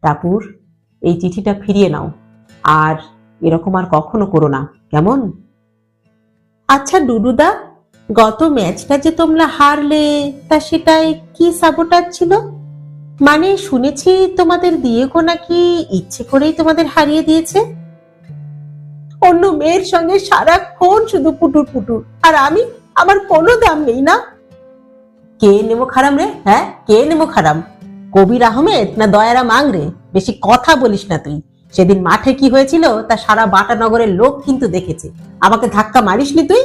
টাপুর, এই চিঠিটা ফিরিয়ে নাও, আর এরকম আর কখনো করো না, কেমন? আচ্ছা ডুডুদা, গত ম্যাচটা যে তোমরা হারলে, তা সেটাই কি সাবোটাজ ছিল? মানে শুনেছি তোমাদের দিয়েগো নাকি ইচ্ছে করেই তোমাদের হারিয়ে দিয়েছে। অন্য মেয়ের সঙ্গে সারাক্ষণ শুধু পুটুর পুটুর, আর আমার কোনো দাম নেই না? কে নেমো খারাম রে? হ্যাঁ, কে নেমো খারাম? কবির আহমেদ না দয়ারাম আংরে? বেশি কথা বলিস না তুই। সেদিন মাঠে কি হয়েছিল তা সারা বাটানগরের লোক কিন্তু দেখেছে। আমাকে ধাক্কা মারিসনি তুই?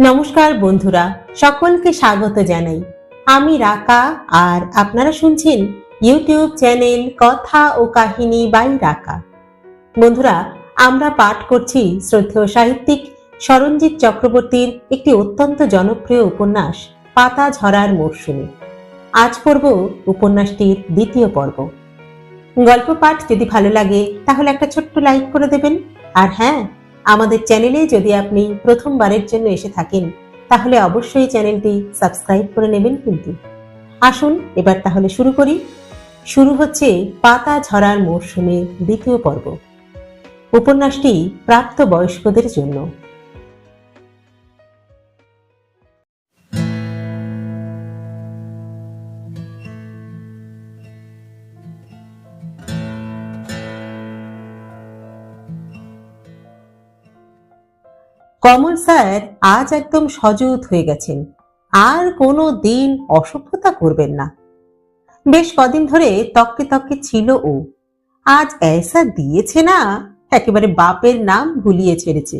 নমস্কার বন্ধুরা, সকলকে স্বাগত জানাই। আমি রাকা, আর আপনারা শুনছেন ইউটিউব চ্যানেল কথা ও কাহিনী বাই রাকা। বন্ধুরা, আমরা পাঠ করছি শ্রদ্ধেয় সাহিত্যিক সরঞ্জিত চক্রবর্তীর একটি অত্যন্ত জনপ্রিয় উপন্যাস পাতা ঝরার মরশুমে। আজ পড়ব উপন্যাসটির দ্বিতীয় পর্ব। গল্প পাঠ যদি ভালো লাগে তাহলে একটা ছোট্ট লাইক করে দেবেন। আর হ্যাঁ, আমাদের চ্যানেলে যদি আপনি প্রথমবারের জন্য এসে থাকেন তাহলে অবশ্যই চ্যানেলটি সাবস্ক্রাইব করে নেবেন কিন্তু। আসুন এবার তাহলে শুরু করি। শুরু হচ্ছে পাতা ঝরার মরশুমে দ্বিতীয় পর্ব। উপন্যাসটি প্রাপ্ত বয়স্কদের জন্য। কমল স্যার আজ একদম সজীব হয়ে গেছেন, আর কোনো দিন অসভ্যতা করবেন না। বেশ কদিন ধরে তককে তককে ছিল ও, আজ এসা দিয়েছে না, একেবারে বাপের নাম ভুলিয়ে ছেড়েছে।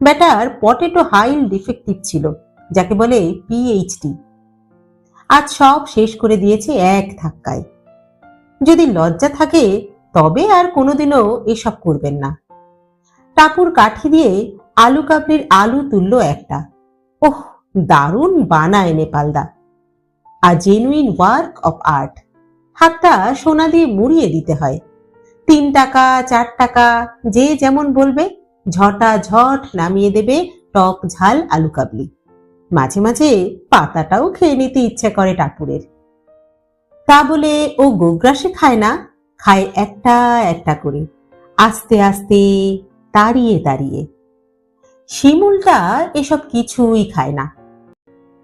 ব্যাটার পটেটো হাইল ডিফেক্টিভ ছিল, যাকে বলে পিএইচডি। আজ সব শেষ করে দিয়েছে এক ধাক্কায়। যদি লজ্জা থাকে তবে আর কোনোদিনও এসব করবেন না। টাপুর কাঠি দিয়ে আলু কাবলির আলু তুলল একটা। ওহ, দারুণ বানায় নেপালদা। A genuine work of art. হাতটা সোনা দিয়ে মুড়িয়ে দিতে হয়। 3 টাকা 4 টাকা যে যেমন বলবে, ঝটা ঝট নামিয়ে দেবে টক ঝাল আলু কাবলি। মাঝে মাঝে পাতাটাও খেয়ে নিতে ইচ্ছে করে টাপুরের। তা বলে ও গোগ্রাসে খায় না, খায় একটা একটা করে, আস্তে আস্তে, দাঁড়িয়ে দাঁড়িয়ে। শিমুলটা এসব কিছুই খায় না।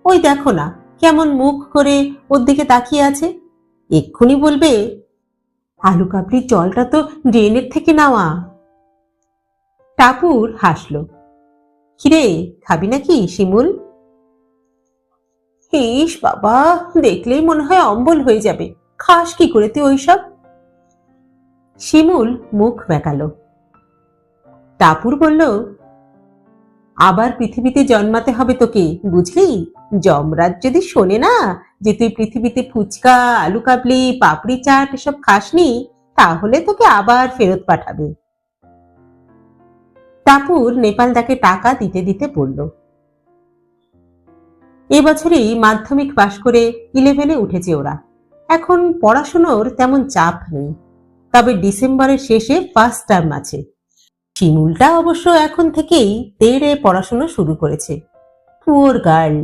ওই দেখো না কেমন মুখ করে ওর দিকে তাকিয়ে আছে। এক্ষুনি বলবে, আলু কাবলির জলটা তো ড্রেনের থেকে নেওয়া। টাপুর হাসল। কিরে, খাবি নাকি শিমুল? ইস বাবা, দেখলেই মনে হয় অম্বল হয়ে যাবে। খাস কি করে তুই ওইসব? শিমুল মুখ বেঁকালো। টাপুর বলল, আবার পৃথিবীতে জন্মাতে হবে তোকে, বুঝলি? যমরাজ যদি শোনে না যে তুই পৃথিবীতে ফুচকা, আলু কাবলি, পাপড়ি চাট এসব খাসনি, তাহলে তোকে আবার ফেরত পাঠাবে। টাপুর নেপালদাকে টাকা দিতে দিতে বলল, এবছরই মাধ্যমিক পাশ করে 11-এ উঠেছে ওরা। এখন পড়াশোনার তেমন চাপ নেই, তবে ডিসেম্বরের শেষে ফার্স্ট টার্ম আছে। শিমুলটা অবশ্য এখন থেকেই তেড়ে পড়াশোনা শুরু করেছে। Poor girl.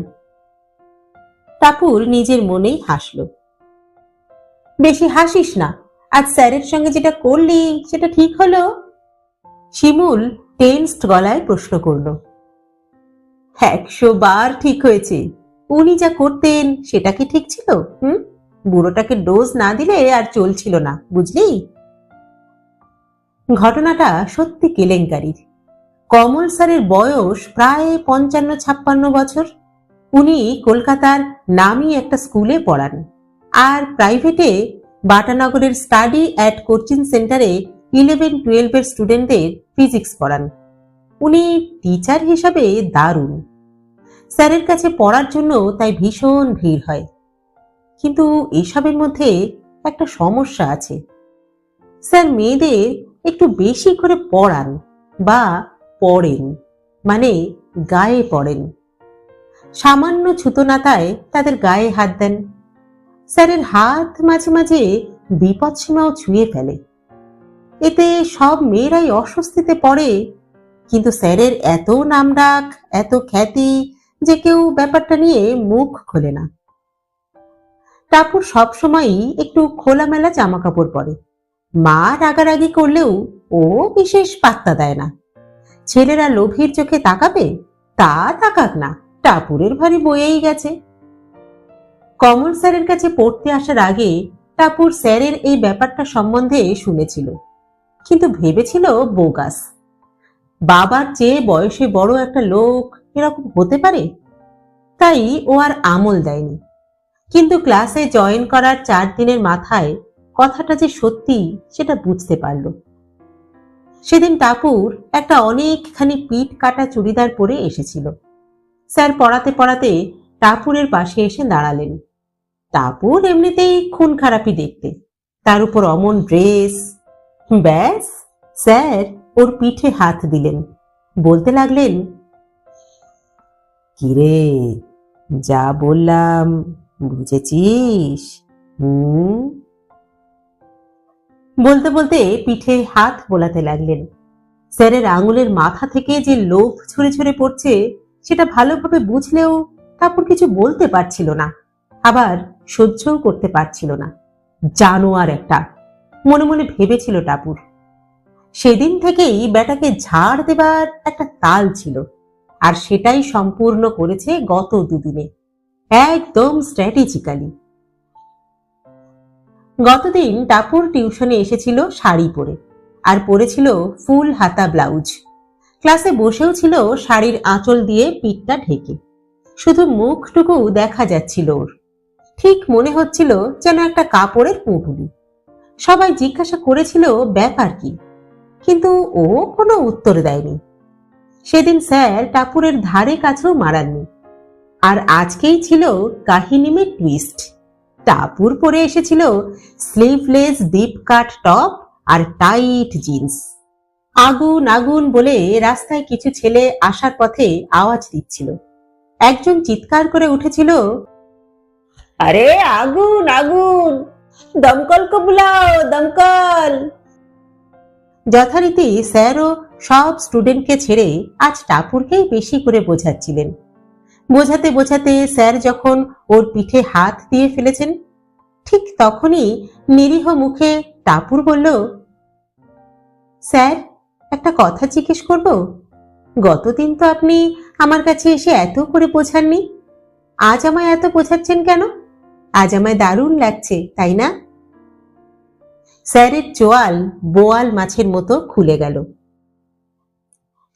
টাপুর নিজের মনেই হাসল। বেশি হাসিস না, আজ স্যারের সঙ্গে যেটা করলি সেটা ঠিক হলো? শিমুল টেন্সড গলায় প্রশ্ন করল। 100 বার ঠিক হয়েছে। উনি যা করতেন সেটা কি ঠিক ছিল? বুড়োটাকে ডোজ না দিলে আর চলছিল না, বুঝলি? ঘটনাটা সত্যি কেলেঙ্কারির। কমল স্যারের বয়স প্রায় 55-56 বছর। উনি কলকাতার নামী একটা স্কুলে পড়ান, আর প্রাইভেটে বাটানগরের স্টাডি অ্যাট কোচিং সেন্টারে 11-12 স্টুডেন্টদের ফিজিক্স পড়ান। উনি টিচার হিসাবে দারুণ। স্যারের কাছে পড়ার জন্য তাই ভীষণ ভিড় হয়। কিন্তু এসবের মধ্যে একটা সমস্যা আছে। স্যার মেয়েদের একটু বেশি করে পড়ান, বা পড়েন, মানে গায়ে পড়েন। সামান্য ছুতোনাতায় তাদের গায়ে হাত দেন। স্যারের হাত মাঝে মাঝে বিপদসীমাও ছুঁয়ে ফেলে। এতে সব মেয়েরাই অস্বস্তিতে পড়ে, কিন্তু স্যারের এত নামডাক, এত খ্যাতি যে কেউ ব্যাপারটা নিয়ে মুখ খোলে না। টাপুর সবসময়ই একটু খোলামেলা জামা কাপড় পরে। মা রাগারাগি করলেও ও বিশেষ পাত্তা দেয় না। ছেলেরা লোভীর চোখে তাকাবে, তা তাকাক না, টাপুরের ভারী বয়েই গেছে। কমল স্যারের কাছে পড়তে আসার আগে টাপুর স্যারের এই ব্যাপারটা সম্বন্ধে শুনেছিল, কিন্তু ভেবেছিল বোগাস। বাবার চেয়ে বয়সে বড় একটা লোক এরকম হতে পারে, তাই ও আর আমল দেয়নি। কিন্তু ক্লাসে জয়েন করার 4 দিনের মাথায় কথাটা যে সত্যি সেটা বুঝতে পারল। সেদিন টাপুর একটা অনেকখানি পিঠ কাটা চুড়িদার পরে এসেছিল। স্যার পড়াতে পড়াতে টাপুরের পাশে এসে দাঁড়ালেন। টাপুর এমনিতেই খুন খারাপি দেখতে, তার উপর অমন ড্রেস। ব্যাস, স্যার ওর পিঠে হাত দিলেন, বলতে লাগলেন, কিরে, যা বললাম বুঝেছিস? বলতে বলতে পিঠে হাত বোলাতে লাগলেন। স্যারের আঙুলের মাথা থেকে যে লোভ ছড়ে ছড়ে পড়ছে সেটা ভালোভাবে বুঝলেও টাপুর কিছু বলতে পারছিল না, আবার সহ্যও করতে পারছিল না। জানোয়ার একটা, মনে মনে ভেবেছিল টাপুর। সেদিন থেকেই বেটাকে ঝাড় দেবার একটা তাল ছিল, আর সেটাই সম্পূর্ণ করেছে গত 2 দিনে, একদম স্ট্র্যাটেজিক্যালি। গতদিন টাপুর টিউশনে এসেছিল শাড়ি পরে, আর পরেছিল ফুল হাতা ব্লাউজ। ক্লাসে বসেও ছিল শাড়ির আঁচল দিয়ে পিঠটা ঢেকে, শুধু মুখটুকু দেখা যাচ্ছিল ওর। ঠিক মনে হচ্ছিল যেন একটা কাপড়ের পুঁটুলি। সবাই জিজ্ঞাসা করেছিল ব্যাপার কি, কিন্তু ও কোনো উত্তর দেয়নি। সেদিন স্যার টাপুরের ধারে কাছেও মারাননি। আর আজকেই ছিল কাহিনী মে টুইস্ট। টাপুর পরে এসেছিল স্লিভলেস ডিপ কাট টপ আর টাইট জিন্স। আগুন আগুন বলে রাস্তায় কিছু ছেলে আসার পথে আওয়াজ দিচ্ছিল। একজন চিৎকার করে উঠেছিল, আরে আগুন আগুন, দমকল কো বুলাও, দমকল। যথারীতি স্যারও সব স্টুডেন্টকে ছেড়ে আজ টাপুরকেই বেশি করে বোঝাচ্ছিলেন। বোঝাতে বোঝাতে স্যার যখন ওর পিঠে হাত দিয়ে ফেলেছেন, ঠিক তখনই নিরীহ মুখে টাপুর বলল, স্যার, একটা কথা জিজ্ঞেস করব? গতদিন তো আপনি আমার কাছে এসে এত করে বোঝাননি, আজ আমায় এত বোঝাচ্ছেন কেন? আজ আমায় দারুণ লাগছে, তাই না? স্যারের চোয়াল বোয়াল মাছের মতো খুলে গেল।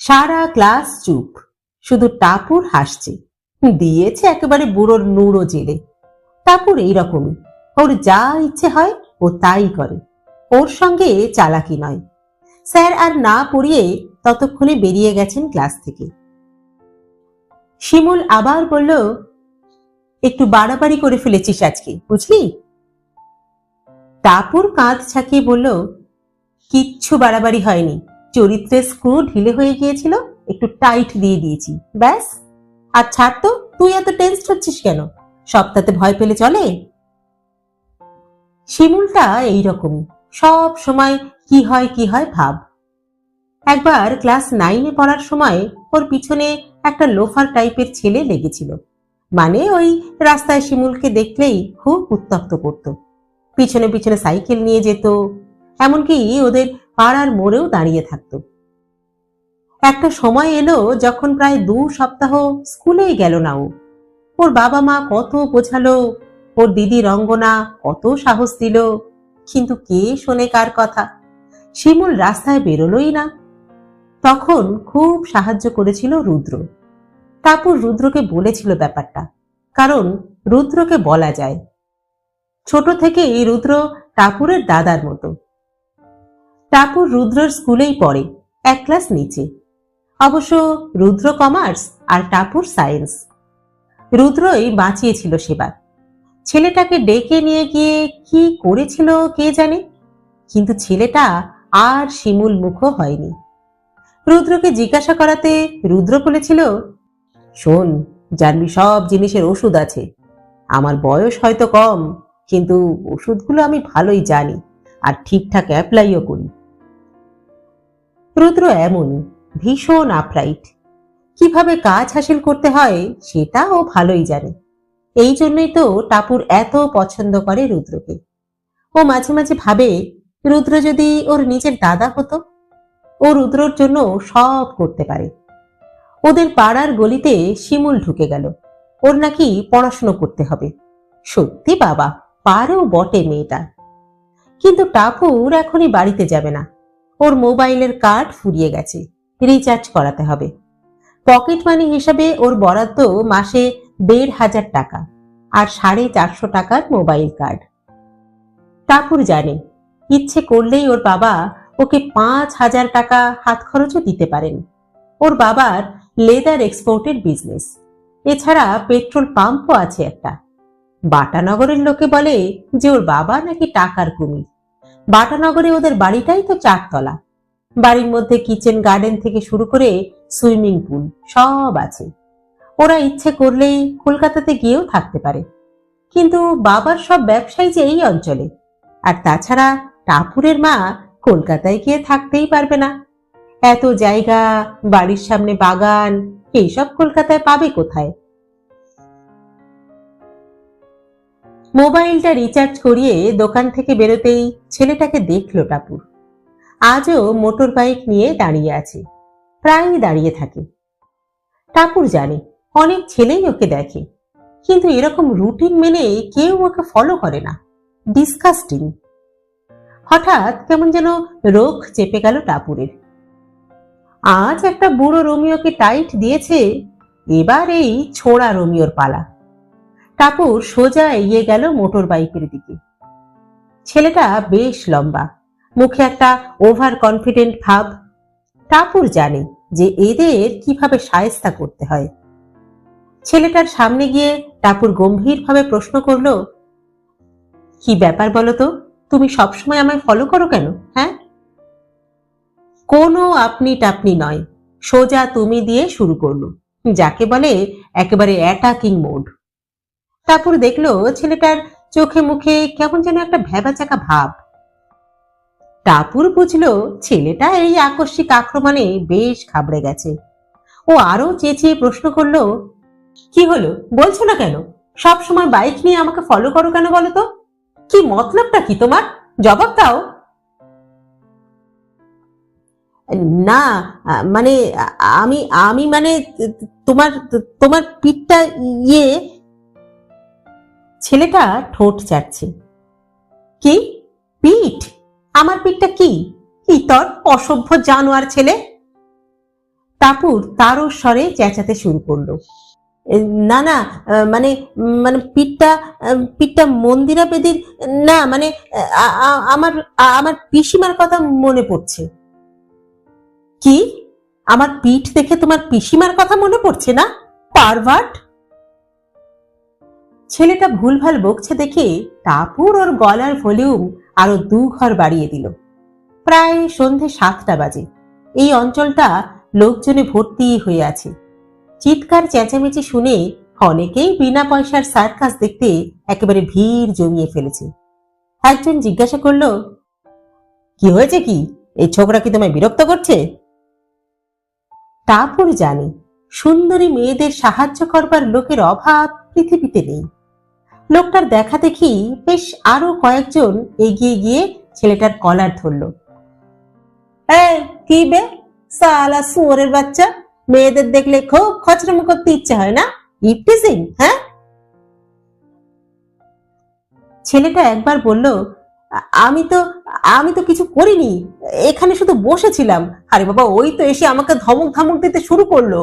সারা ক্লাস চুপ, শুধু টাপুর হাসছে। দিয়েছে একেবারে বুড়োর নুড়ো জেলে। টাপুর এইরকমই, ওর যা ইচ্ছে হয় ও তাই করে, ওর সঙ্গে চালাকি নয়। স্যার আর না পড়িয়ে ততক্ষণে বেরিয়ে গেছেন ক্লাস থেকে। শিমুল আবার বলল, একটু বাড়াবাড়ি করে ফেলেছিস আজকে, বুঝলি? টাপুর কাঁধ ছাকিয়ে বলল, কিচ্ছু বাড়াবাড়ি হয়নি, চরিত্রের স্ক্রু ঢিলে হয়ে গিয়েছিল, একটু টাইট দিয়ে দিয়েছি, ব্যাস। আর ছাড় তো, তুই এত টেনসড হচ্ছিস কেন? সপ্তাহে ভয় পেলে চলে? শিমুলটা এইরকম, সব সময় কি হয় ভাব। একবার ক্লাস 9-এ পড়ার সময় ওর পিছনে একটা লোফার টাইপের ছেলে লেগেছিল। মানে ওই রাস্তায় শিমুলকে দেখলেই খুব উত্তপ্ত করত, পিছনে পিছনে সাইকেল নিয়ে যেত, এমনকি ওদের পাড়ার মোড়েও দাঁড়িয়ে থাকত। একটা সময় এলো যখন প্রায় 2 সপ্তাহ স্কুলেই গেল না ও। ওর বাবা মা কত বোঝালো, ওর দিদি রঙ্গনা কত সাহস দিল, কিন্তু কে শোনে কার কথা? শিমুল রাস্তায় বেরোলোই না। তখন খুব সাহায্য করেছিল রুদ্র। টাপুর রুদ্রকে বলেছিল ব্যাপারটা, কারণ রুদ্রকে বলা যায়। ছোট থেকেই রুদ্র টাপুরের দাদার মতো। টাপুর রুদ্রর স্কুলেই পড়ে, 1 ক্লাস নিচে। অবশ্য রুদ্র কমার্স আর টাপুর সায়েন্স। রুদ্রই বাঁচিয়েছিল সেবার। ছেলেটাকে ডেকে নিয়ে গিয়ে কি করেছিল কে জানে, কিন্তু ছেলেটা আর শিমুল মুখ হয়নি। রুদ্রকে জিজ্ঞাসা করাতে রুদ্র বলেছিল, শোন, জানবি সব জিনিসের ওষুধ আছে। আমার বয়স হয়তো কম, কিন্তু ওষুধগুলো আমি ভালোই জানি আর ঠিকঠাক অ্যাপ্লাইও করি। রুদ্র এমনই, ভীষণ আপরাইট। কিভাবে কাজ হাসিল করতে হয় সেটা ও ভালোই জানে। এই জন্যই তো টাপুর এত পছন্দ করে রুদ্রকে। ও মাঝে মাঝে ভাবে, রুদ্র যদি ওর নিজের দাদা হতো। ও রুদ্রর জন্য সব করতে পারে। ওদের পাড়ার গলিতে শিমুল ঢুকে গেল, ওর নাকি পড়াশুনো করতে হবে। সত্যি বাবা, পারেও বটে মেয়েটা। কিন্তু টাপুর এখনই বাড়িতে যাবে না। ওর মোবাইলের কার্ড ফুরিয়ে গেছে, রিচার্জ করাতে হবে। পকেট মানি হিসাবে ওর বরাদ্দ মাসে ১,৫০০ টাকা, আর ৪৫০ টাকার মোবাইল কার্ড। টাপুর জানে, ইচ্ছে করলেই ওর বাবা ওকে ৫,০০০ টাকা হাত খরচও দিতে পারেন। ওর বাবার লেদার এক্সপোর্টের বিজনেস, এছাড়া পেট্রোল পাম্পও আছে একটা। বাটানগরের লোকে বলে যে ওর বাবা নাকি টাকার কুমির। বাটানগরে ওদের বাড়িটাই তো ৪ তলা। বাড়ির মধ্যে কিচেন গার্ডেন থেকে শুরু করে সুইমিং পুল সব আছে। ওরা ইচ্ছে করলেই কলকাতাতে গিয়েও থাকতে পারে। কিন্তু বাবার সব ব্যবসায়ী যে এই অঞ্চলে, আর তাছাড়া টাপুরের মা কলকাতায় গিয়ে থাকতেই পারবে না। এত জায়গা, বাড়ির সামনে বাগান, এইসব কলকাতায় পাবে কোথায়? মোবাইলটা রিচার্জ করিয়ে দোকান থেকে বেরোতেই ছেলেটাকে দেখলো টাপুর। আজও মোটর বাইক নিয়ে দাঁড়িয়ে আছে, প্রায়ই দাঁড়িয়ে থাকে। টাপুর জানে অনেক ছেলেই ওকে দেখে, কিন্তু এরকম রুটিন মেনে কেউ ওকে ফলো করে না। ডিসকাস্টিং। হঠাৎ কেমন যেন রোখ চেপে গেল টাপুরের। আজ একটা বুড়ো রোমিওকে টাইট দিয়েছে, এবার এই ছোড়া রোমিওর পালা। টাপুর সোজা এগিয়ে গেল মোটর বাইকের দিকে। ছেলেটা বেশ লম্বা, মুখে একটা ওভার কনফিডেন্ট ভাব। টাপুর জানে যে এদের কিভাবে শায়েস্তা করতে হয়। ছেলেটার সামনে গিয়ে টাপুর গম্ভীরভাবে প্রশ্ন করলো, কি ব্যাপার বলো তো, তুমি সবসময় আমায় ফলো করো কেন? হ্যাঁ? কোনো আপনি টাপনি নয়, সোজা তুমি দিয়ে শুরু করলো, যাকে বলে একেবারে অ্যাটাকিং মোড। টাপুর দেখলো ছেলেটার চোখে মুখে কেমন যেন একটা ভ্যাবাচাকা ভাব। টাপুর বুঝলো ছেলেটা এই আকস্মিক আক্রমণে বেশ ঘাবড়ে গেছে। ও আরো চেঁচিয়ে প্রশ্ন করলো, কি হলো বলছো না কেন? সব সময় বাইক নিয়ে আমাকে ফলো করো কেন বলো তো? কি মতলবটা কি তোমার? জবাব দাও। না, মানে আমি আমি মানে তোমার তোমার পিঠটা ইয়ে। ছেলেটা ঠোঁট চাটছে। কি পিঠ? আমার পিঠটা কি? ইতর অসভ্য জানোয়ার ছেলে। টাপুর তারও স্বরে চেঁচাতে শুরু করলো, না না, মানে মানে পিঠটা পিঠটা মন্দিরা বেদির। না মানে আমার আমার পিসিমার কথা মনে পড়ছে। কি? আমার পিঠ দেখে তোমার পিসিমার কথা মনে পড়ছে না? পারভার্ট। ছেলেটা ভুলভাল বকছে দেখে টাপুর ওর গলার ভলিউম আরো ২ ঘর বাড়িয়ে দিল। প্রায় সন্ধে ৭টা বাজে। এই অঞ্চলটা লোকজনে ভর্তি হয়ে আছে। চিৎকার চেঁচামেচি শুনে অনেকেই বিনা পয়সার সার্কাস দেখতে একেবারে ভিড় জমিয়ে ফেলেছে। একজন জিজ্ঞাসা করলো, কি হয়েছে কি? এই ছোকরা কি তোমায় বিরক্ত করছে? টাপুর জানে সুন্দরী মেয়েদের সাহায্য করবার লোকের অভাব পৃথিবীতে নেই। লোকটার দেখা দেখি বেশ আরো কয়েকজন এগিয়ে গিয়ে ছেলেটার কলার ধরল। এই কি বে, সালা শুয়োরের বাচ্চা, মেয়েদের দেখলে খুব খচরামো করতে ইচ্ছে হয় না? ইপটিজিং, হ্যাঁ? ছেলেটা একবার বলল, আমি তো আমি তো কিছু করিনি, এখানে শুধু বসেছিলাম। আরে বাবা, ওই তো এসে আমাকে ধমক ধমক দিতে শুরু করলো।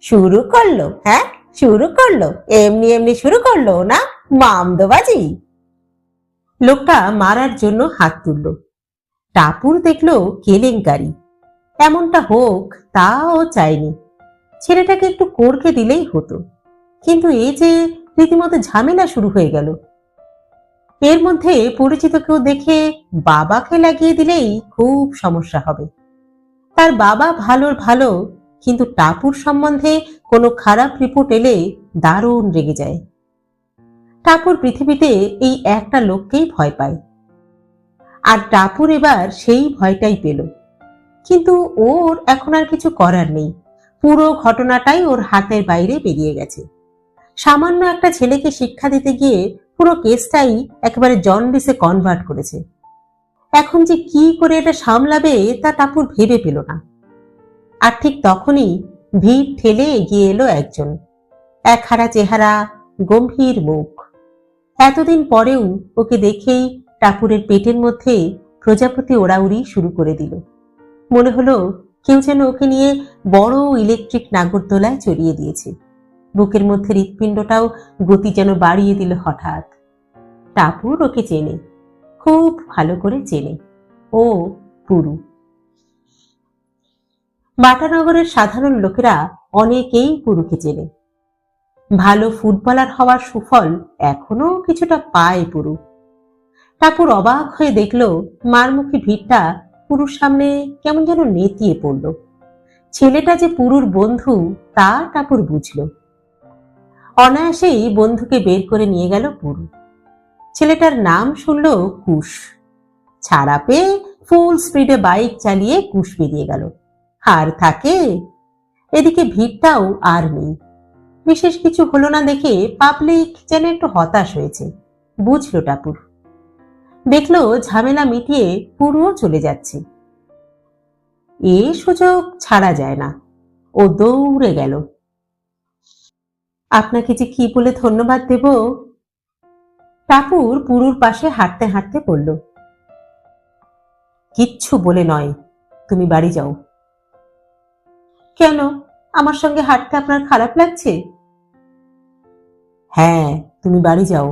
শুরু করলো? হ্যাঁ, শুরু করলো? এমনি এমনি শুরু করলো না? মামদোবাজি। লোকটা মারার জন্য হাত তুলল। টাপুর দেখলো কেলেঙ্কারি। এমনটা হোক তাও চাইনি। ছেলেটাকে একটু করকে দিলেই হতো, কিন্তু এই যে রীতিমতো ঝামেলা শুরু হয়ে গেল। এর মধ্যে পরিচিত কেউ দেখে বাবাকে লাগিয়ে দিলেই খুব সমস্যা হবে। তার বাবা ভালোর ভালো, কিন্তু টাপুর সম্বন্ধে কোনো খারাপ রিপোর্ট এলে দারুণ রেগে যায়। টাপুর পৃথিবীতে এই একটা লোককেই ভয় পায়। আর টাপুর এবার সেই ভয়টাই পেল। কিন্তু ওর এখন আর কিছু করার নেই। পুরো ঘটনাটাই ওর হাতের বাইরে বেরিয়ে গেছে। সামান্য একটা ছেলেকে শিক্ষা দিতে গিয়ে পুরো কেসটাই একেবারে জন্ডিসে কনভার্ট করেছে। এখন যে কি করে এটা সামলাবে তা টাপুর ভেবে পেল না। আর ঠিক তখনই ভিড় ঠেলে এগিয়ে এলো একজন, একহারা চেহারা, গম্ভীর মুখ। এতদিন পরেও ওকে দেখেই টাপুরের পেটের মধ্যে প্রজাপতি ওড়াউড়ি শুরু করে দিল। মনে হলো কেউ যেন ওকে নিয়ে বড় ইলেকট্রিক নাগরদোলায় চড়িয়ে দিয়েছে। বুকের মধ্যে হৃৎপিণ্ডটাও গতি যেন বাড়িয়ে দিল হঠাৎ। টাপুর ওকে চেনে, খুব ভালো করে চেনে। ও পুরু। বাটানগরের সাধারণ লোকেরা অনেকেই পুরুকে চেনে। ভালো ফুটবলার হওয়ার সুফল এখনো কিছুটা পায় পুরু। টাপুর অবাক হয়ে দেখল মারমুখী ভিড়টা পুরুর সামনে কেমন যেন নেতিয়ে পড়ল। ছেলেটা যে পুরুর বন্ধু তা টাপুর বুঝল। অনায়াসেই বন্ধুকে বের করে নিয়ে গেল পুরু। ছেলেটার নাম শুনল কুশ। ছাড়া পেয়ে ফুল স্পিডে বাইক চালিয়ে কুশ বেরিয়ে গেল। আর থাকে এদিকে ভিড়টাও আর নেই। বিশেষ কিছু হলো না দেখে পাবলিক যেন একটু হতাশ হয়েছে, বুঝল টাপুর। দেখলো ঝামেলা মিটিয়ে পুরুও চলে যাচ্ছে। এ সুযোগ ছাড়া যায় না। ও দৌড়ে গেল। আপনাকে যে কি বলে ধন্যবাদ দেব। টাপুর পুরুর পাশে হাঁটতে হাঁটতে বলল, কিচ্ছু বলে নয়, তুমি বাড়ি যাও। কেন, আমার সঙ্গে হাঁটতে আপনার খারাপ লাগছে? হ্যাঁ, তুমি বাড়ি যাও।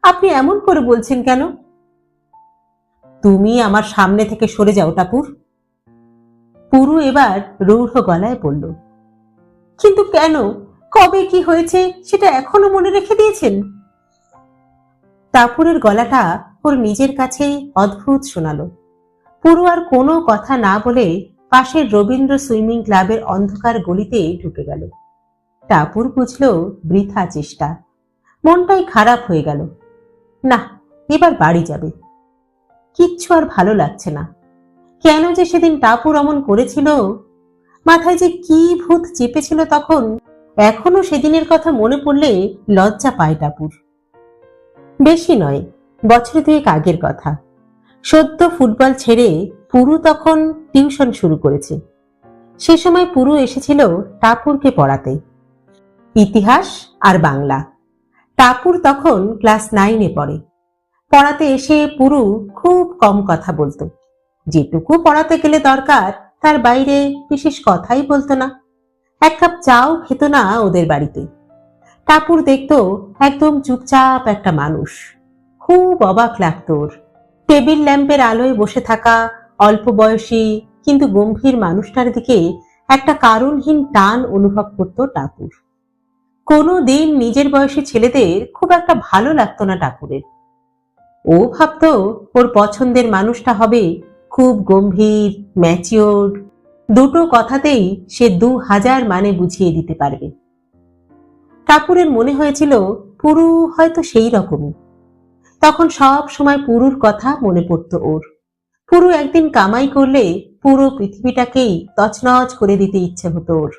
আপনি এমন করে বলছেন কেন? তুমি আমার সামনে থেকে সরে যাও টাপুর। পুরু এবার রূঢ় গলায় বলল, কিন্তু কেন, কবে কি হয়েছে সেটা এখনো মনে রেখে দিয়েছেন? টাপুরের গলাটা ওর নিজের কাছেই অদ্ভুত শোনালো। পুরু আর কোনো কথা না বলে পাশের রবীন্দ্র সুইমিং ক্লাবের অন্ধকার গলিতে ঢুকে গেল। টাপুর বুঝল বৃথা চেষ্টা। মনটাই খারাপ হয়ে গেল। না, এবার বাড়ি যাবে। কিচ্ছু আর ভালো লাগছে না। কেন যে সেদিন টাপুর অমন করেছিল, মাথায় যে কি ভূত চেপেছিল তখন, এখনো সেদিনের কথা মনে পড়লে লজ্জা পায় টাপুর। বেশি নয়, বছর দুয়েক আগের কথা। সদ্য ফুটবল ছেড়ে পুরু তখন টিউশন শুরু করেছে। সে সময় পুরু এসেছিল টাপুরকে পড়াতে, ইতিহাস আর বাংলা। টাপুর তখন ক্লাস 9-এ পড়ে। পড়াতে এসে পুরু খুব কম কথা বলতো। যেটুকু পড়াতে গেলে দরকার তার বাইরে বিশেষ কথাই বলতো না। এক কাপ চাও খেত না ওদের বাড়িতে। টাপুর দেখতো একদম চুপচাপ একটা মানুষ। খুব অবাক লাগতো ওর। টেবিল ল্যাম্পের আলোয় বসে থাকা অল্প বয়সী কিন্তু গম্ভীর মানুষটার দিকে একটা কারণহীন টান অনুভব করত টাপুর। কোনো দিন নিজের বয়সী ছেলেদের খুব একটা ভালো লাগতো না টাপুরের। ও ভাবতো ওর পছন্দের মানুষটা হবে খুব গম্ভীর, ম্যাচিওর। দুটো কথাতেই সে 2000 মানে বুঝিয়ে দিতে পারবে। টাপুরের মনে হয়েছিল পুরু হয়তো সেই রকমই। তখন সব সময় পুরুর কথা মনে পড়তো ওর। পুরু একদিন কামাই করলে পুরো পৃথিবীটাকেই তছনছ করে দিতে ইচ্ছে হতো ওর।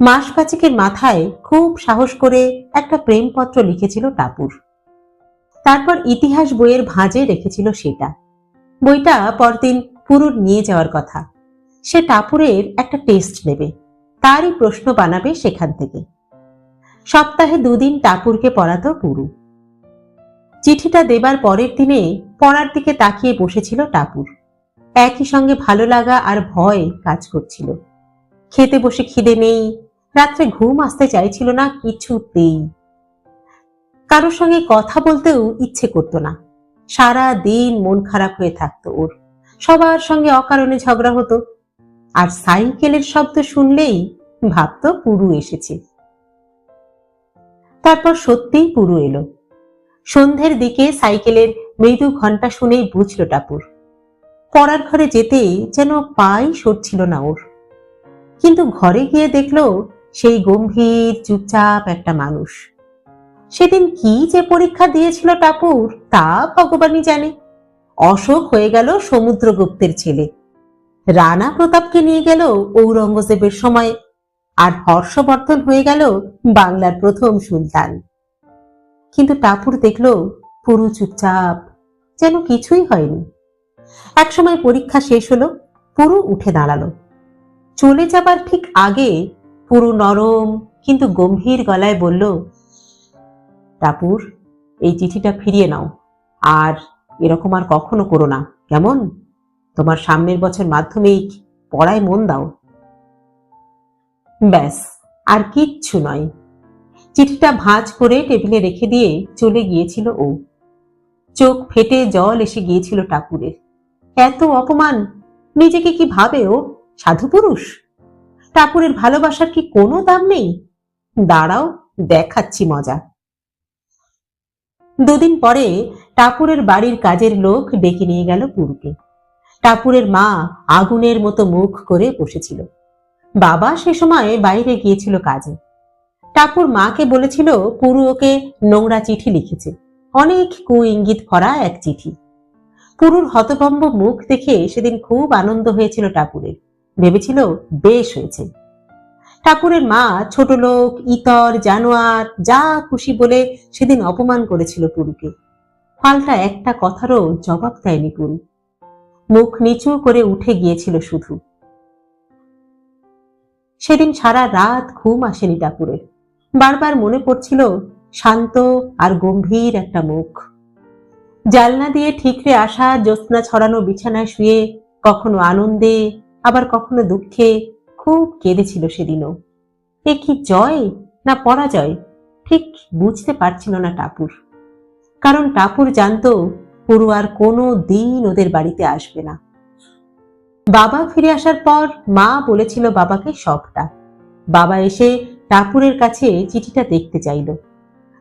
মাস পাঁচেকের মাথায় খুব সাহস করে একটা প্রেমপত্র লিখেছিল টাপুর। তারপর ইতিহাস বইয়ের ভাঁজে রেখেছিল সেটা। বইটা পরদিন পুরুর নিয়ে যাওয়ার কথা। সে টাপুরের একটা টেস্ট নেবে, তারই প্রশ্ন বানাবে সেখান থেকে। সপ্তাহে 2 দিন টাপুরকে পড়াতো পুরু। চিঠিটা দেবার পরের দিনে পড়ার দিকে তাকিয়ে বসেছিল টাপুর। একই সঙ্গে ভালো লাগা আর ভয় কাজ করছিল। খেতে বসে খিদে নেই, রাত্রে ঘুম আসতে চাইছিল না কিছুতেই। কারোর সঙ্গে কথা বলতেও ইচ্ছে করতো না। সারা দিন মন খারাপ হয়ে থাকতো ওর। সবার সঙ্গে অকারণে ঝগড়া হতো। আর সাইকেলের শব্দ শুনলেই ভাবতো পুরু এসেছে। তারপর সত্যিই পুরু এলো। সন্ধ্যের দিকে সাইকেলের মৃদু ঘণ্টা শুনেই বুঝল টাপুর। পড়ার ঘরে যেতেই যেন পাই সরছিল না ওর। কিন্তু ঘরে গিয়ে দেখলো সেই গম্ভীর চুপচাপ একটা মানুষ। সেদিন কি যে পরীক্ষা দিয়েছিল টাপুর তা ভগবানই জানে। অশোক হয়ে গেল সমুদ্রগুপ্তের ছেলে, রানা প্রতাপকে নিয়ে গেল ঔরঙ্গজেবের সময়, আর হর্ষবর্ধন হয়ে গেল বাংলার প্রথম সুলতান। কিন্তু টাপুর দেখল পুরো চুপচাপ, যেন কিছুই হয়নি। একসময় পরীক্ষা শেষ হলো, পুরো উঠে দাঁড়ালো। চলে যাবার ঠিক আগে পুরো নরম কিন্তু গম্ভীর গলায় বলল, টাপুর, এই চিঠিটা ফিরিয়ে নাও, আর এরকম আর কখনো করো না, কেমন? তোমার সামনের বছর মাধ্যমিক, পড়ায় মন দাও। ব্যাস, আর কিচ্ছু নয়। চিঠিটা ভাঁজ করে টেবিলে রেখে দিয়ে চলে গিয়েছিল ও। চোখ ফেটে জল এসে গিয়েছিল টাপুরের। এত অপমান! নিজেকে কি ভাবে ও, সাধু পুরুষ? টাপুরের ভালোবাসার কি কোনো দাম নেই? দাঁড়াও, দেখাচ্ছি মজা। দুদিন পরে টাপুরের বাড়ির কাজের লোক ডেকে নিয়ে গেল পুরুকে। টাপুরের মা আগুনের মতো মুখ করে বসেছিল। বাবা সে সময় বাইরে গিয়েছিল কাজে। টাপুর মাকে বলেছিল পুরু ওকে নোংরা চিঠি লিখেছে, অনেক কু ইঙ্গিত ভরা এক চিঠি। পুরুর হতভম্ব মুখ দেখে সেদিন খুব আনন্দ হয়েছিল টাপুরের, ভেবেছিল বেশ হয়েছে। টাপুরের মা ছোট লোক, ইতর, জানোয়ার যা খুশি বলে সেদিন অপমান করেছিল পুরুকে। পাল্টা একটা কথারও জবাব দেয়নি পুরু, মুখ নিচু করে উঠে গিয়েছিল শুধু। সেদিন সারা রাত ঘুম আসেনি টাপুরের। বারবার মনে পড়ছিল শান্ত আর গম্ভীর একটা মুখ। জালনা দিয়ে ঠিকরে আসা জ্যোৎস্না ছড়ানো বিছানায় শুয়ে কখনো আনন্দে আবার কখনো দুঃখে খুব কেঁদেছিল সেদিনও। এ কি জয় না পরাজয় ঠিক বুঝতে পারছিল না টাপুর। কারণ টাপুর জানত পুরু আর কোনো দিন ওদের বাড়িতে আসবে না। বাবা ফিরে আসার পর মা বলেছিল বাবাকে সবটা। বাবা এসে টাপুরের কাছে চিঠিটা দেখতে চাইল।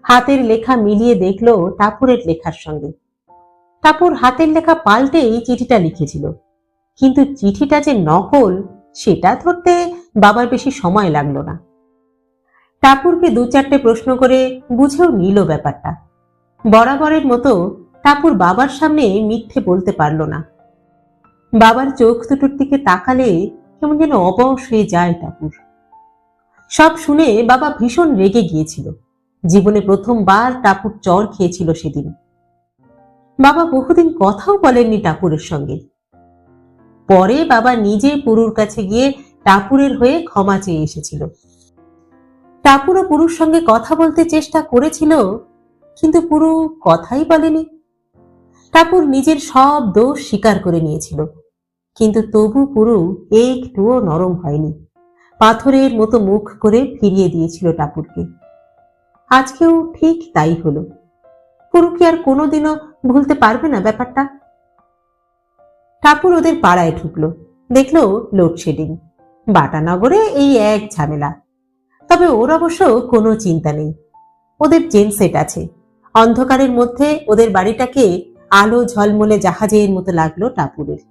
হাতের লেখা মিলিয়ে দেখল টাপুরের লেখার সঙ্গে। টাপুর হাতের লেখা পাল্টেই চিঠিটা লিখেছিল, কিন্তু চিঠিটা যে নকল সেটা ধরতে বাবার বেশি সময় লাগলো না। টাপুরকে দু চারটে প্রশ্ন করে বুঝেও নিল ব্যাপারটা। বরাবরের মতো টাপুর বাবার সামনে মিথ্যে বলতে পারল না। বাবার চোখ দুটোর দিকে তাকালে কেমন যেন অবশ হয়ে যায় টাপুর। সব শুনে বাবা ভীষণ রেগে গিয়েছিল। জীবনে প্রথমবার টাপুর চর খেয়েছিল সেদিন। বাবা বহুদিন কথাও বলেননি টাপুরের সঙ্গে। পরে বাবা নিজে পুরুর কাছে গিয়ে টাপুরের হয়ে ক্ষমা চেয়ে এসেছিল। টাপুরও পুরুর সঙ্গে কথা বলতে চেষ্টা করেছিল, কিন্তু পুরু কথাই বলেনি। টাপুর নিজের সব দোষ স্বীকার করে নিয়েছিল, কিন্তু তবু পুরু একটুও নরম হয়নি। পাথরের মতো মুখ করে ফিরিয়ে দিয়েছিল টাপুরকে। আজকেও ঠিক তাই হলো। পুরু কি আর কোনোদিনও ভুলতে পারবে না ব্যাপারটা? টাপুর ওদের পাড়ায় ঢুকলো, দেখলো লোডশেডিং। বাটানগরে এই এক ঝামেলা। তবে ওর অবশ্য কোনো চিন্তা নেই, ওদের জেনসেট আছে। অন্ধকারের মধ্যে ওদের বাড়িটাকে আলো ঝলমলে জাহাজের মতো লাগলো টাপুরের।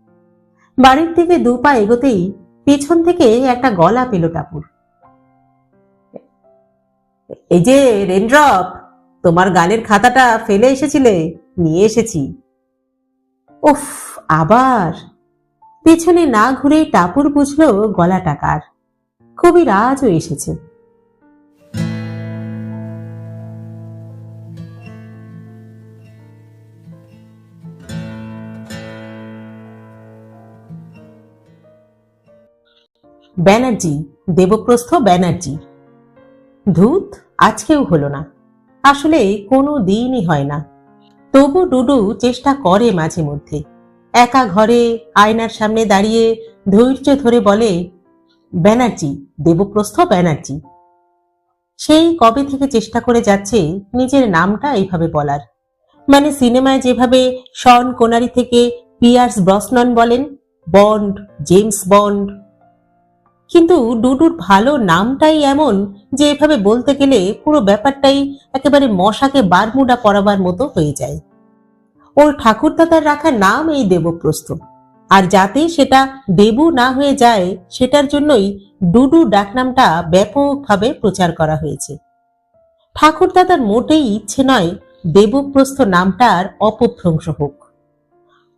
বাড়ির দিকে দু পা এগোতেই পেছন থেকে একটা গলা পেল টাপুর। এই যে রেনড্রপ, তোমার গানের খাতাটা ফেলে এসেছিলে, নিয়ে এসেছি। উফ, আবার! পেছনে না ঘুরেই টাপুর বুঝলো গলাটা কার। খুবই রাজও এসেছে। ব্যানার্জি, দেবপ্রস্থ ব্যানার্জি। ধূত, আজকেও হলো না। আসলে কোনো দিনই হয় না। তবু ডুডু চেষ্টা করে মাঝে মধ্যে। একা ঘরে আয়নার সামনে দাঁড়িয়ে ধৈর্য ধরে বলে, ব্যানার্জি, দেবপ্রস্থ ব্যানার্জি। সেই কবে থেকে চেষ্টা করে যাচ্ছে নিজের নামটা এইভাবে বলার। মানে সিনেমায় যেভাবে শন কোনারি থেকে পিয়ার্স ব্রসনন বলেন, বন্ড, জেমস বন্ড। কিন্তু ডুডুর ভালো নামটাই এমন যে এভাবে বলতে গেলে পুরো ব্যাপারটাই একেবারে মশাকে বারমুডা পরাবার মতো হয়ে যায়। ওর ঠাকুরদাদার রাখা নাম এই দেবপ্রস্থ, আর যাতে সেটা দেবু না হয়ে যায় সেটার জন্যই ডুডু ডাকনামটা ব্যাপকভাবে প্রচার করা হয়েছে। ঠাকুরদাদার মোটেই ইচ্ছে নয় দেবপ্রস্থ নামটার অপভ্রংশ হোক।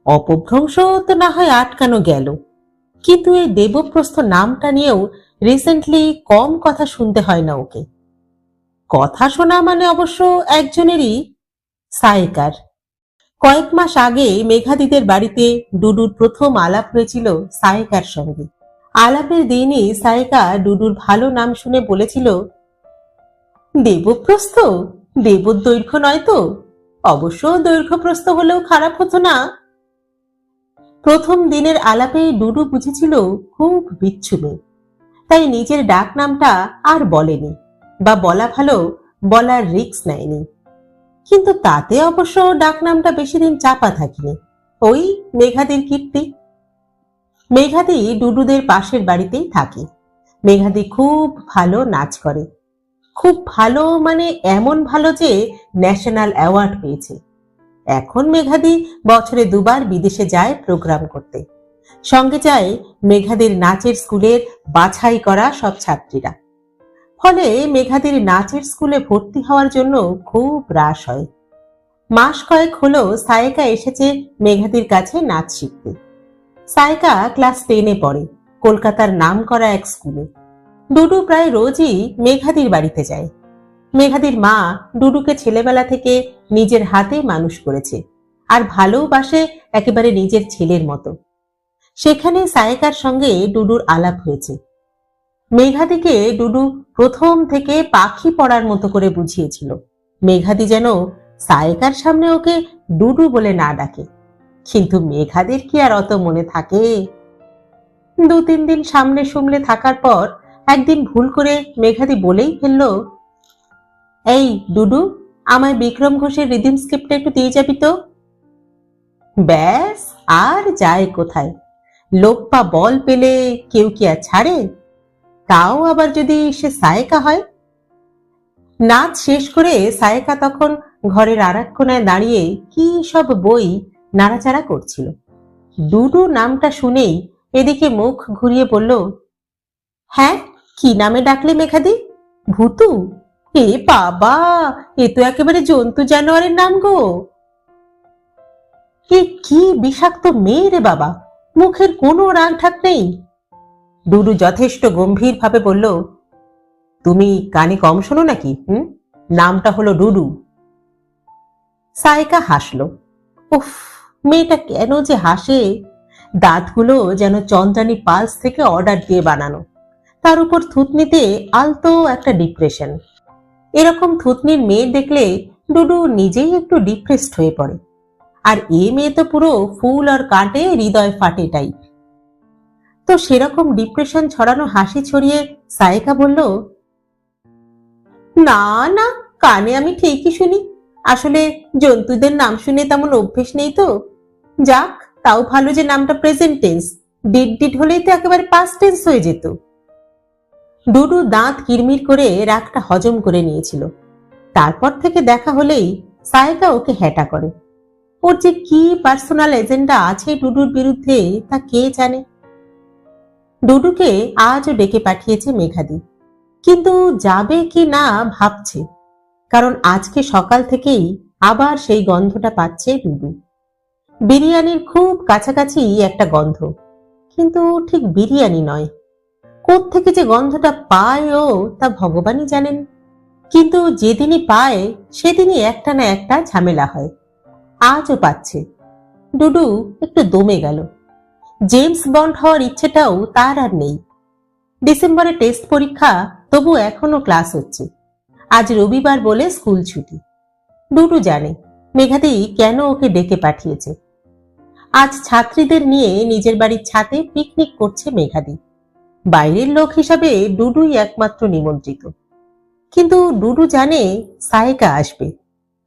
অপভ্রংশ তো না হয় আটকানো গেল, কিন্তু এই দেবপ্রস্থ নামটা নিয়েও রিসেন্টলি কম কথা শুনতে হয় না ওকে। কথা শোনা মানে অবশ্য একজনেরই, সায়েকার। কয়েক মাস আগে মেঘাদিদের বাড়িতে ডুডুর প্রথম আলাপ হয়েছিল সায়েকার সঙ্গে। আলাপের দিনই সায়েকা ডুডুর ভালো নাম শুনে বলেছিল, দেবপ্রস্থ, দেবদৈর্ঘ্য নয় তো? অবশ্য দৈর্ঘ্যপ্রস্থ হলেও খারাপ হতো না। প্রথম দিনের আলাপে ডুডু বুঝেছিল খুব বিচ্ছু মেয়ে, তাই নিজের ডাক নামটা আর বলেনি, বা বলা ভালো বলার রিস্ক নেয়নি। কিন্তু তাতে অবশ্য ডাক নামটা বেশি দিন চাপা থাকেনি, ওই মেঘাদির কীর্তি। মেঘাদি ডুডুদের পাশের বাড়িতেই থাকে। মেঘাদি খুব ভালো নাচ করে, খুব ভালো মানে এমন ভালো যে ন্যাশনাল অ্যাওয়ার্ড পেয়েছে। এখন মেঘাদি বছরে 2 বার বিদেশে যায় প্রোগ্রাম করতে। সঙ্গে যায় মেঘাদির নাচের স্কুলের বাছাই করা সব ছাত্রীরা। ফলে মেঘাদির নাচের স্কুলে ভর্তি হওয়ার জন্য খুব রাশ হয়। মাস কয়েক হলো সায়েকা এসেছে মেঘাদির কাছে নাচ শিখতে। সায়েকা ক্লাস 10-এ পড়ে, কলকাতার নামকরা এক স্কুলে। ডুডু প্রায় রোজই মেঘাদির বাড়িতে যায়। মেঘাদির মা ডুডুকে ছেলেবেলা থেকে নিজের হাতে মানুষ করেছে, আর ভালোবাসে একেবারে নিজের ছেলের মতো। সেখানে সায়েকার সঙ্গে ডুডুর আলাপ হয়েছে। মেঘাদিকে ডুডু প্রথম থেকে পাখি পড়ার মতো করে বুঝিয়েছিল। মেঘাদি যেন সায়েকার সামনে ওকে ডুডু বলে না ডাকে। কিন্তু মেঘাদির কি আর অত মনে থাকে? 2-3 দিন সামনে সামলে থাকার পর একদিন ভুল করে মেঘাদি বলেই ফেলল, এই ডুডু, আমায় বিক্রম ঘোষের রিদিম স্ক্রিপ্টটা একটু দিয়ে যাবি তো? ব্যাস, আর যায় কোথায়? লোক পা বল পেলে কেউ কি আর ছাড়ে? তাও আবার যদি সে সায়েকা হয়। নাচ শেষ করে সায়েকা তখন ঘরের আরেক কোণায় দাঁড়িয়ে কি সব বই নাড়াচাড়া করছিল। ডুডু নামটা শুনেই এদিকে মুখ ঘুরিয়ে বলল, হ্যাঁ, কি নামে ডাকলে মেঘাদি? ভূতু? এ বাবা, এ তো একেবারে জন্তু জানোয়ারের নাম গো। এ কি বিষাক্ত মেয়ে রে বাবা, মুখের কোনো রাগ ঢাক নেই। ডুডু যথেষ্ট গম্ভীর ভাবে বলল, তুমি কানে কম শোনো নাকি? নামটা হলো ডুডু। সায়েকা হাসলো। উফ, মেয়েটা কেন যে হাসে! দাঁতগুলো যেন চন্দ্রানী পালস থেকে অর্ডার দিয়ে বানানো, তার উপর থুতনিতে আলতো একটা ডিপ্রেশন। এরকম থুতনির মেয়ে দেখলে ডুডু নিজেই একটু ডিপ্রেসড হয়ে পড়ে। আর এ মেয়ে তো পুরো ফুল আর কাটে হৃদয় ফাটে টাইপ। তো সেরকম ডিপ্রেশন ছড়ানো হাসি ছড়িয়ে সায়েকা বলল, না না, কানে আমি ঠিকই শুনি। আসলে জন্তুদের নাম শুনে তেমন অভ্যেস নেই তো। যাক, তাও ভালো যে নামটা প্রেজেন্ট টেন্স, ডিড হলেই তো একেবারে পাস্ট টেন্স হয়ে যেত। ডুডু দাঁত কিরমির করে রাগটা হজম করে নিয়েছিল। তারপর থেকে দেখা হলেই সায়েকা ওকে হ্যাটা করে। ওর যে কি পার্সোনাল এজেন্ডা আছে ডুডুর বিরুদ্ধে তা কে জানে। ডুডুকে আজও ডেকে পাঠিয়েছে মেঘাদি, কিন্তু যাবে কি না ভাবছে, কারণ আজকে সকাল থেকেই আবার সেই গন্ধটা পাচ্ছে ডুডু। বিরিয়ানির খুব কাছাকাছি একটা গন্ধ, কিন্তু ঠিক বিরিয়ানি নয়। কোত্থেকে যে গন্ধটা পায় ও তা ভগবানই জানেন। কিন্তু যেদিনই পায় সেদিনই একটা না একটা ঝামেলা হয়। আজও পাচ্ছে। ডুডু একটু দমে গেল। জেমস বন্ড হওয়ার ইচ্ছেটাও তার আর নেই। ডিসেম্বরে টেস্ট পরীক্ষা, তবু এখনো ক্লাস হচ্ছে। আজ রবিবার বলে স্কুল ছুটি। ডুডু জানে মেঘাদি কেন ওকে ডেকে পাঠিয়েছে। আজ ছাত্রীদের নিয়ে নিজের বাড়ির ছাদে পিকনিক করছে মেঘাদি। বাইরের লোক হিসাবে ডুডুই একমাত্র নিমন্ত্রিত। কিন্তু ডুডু জানে সায়েকা আসবে,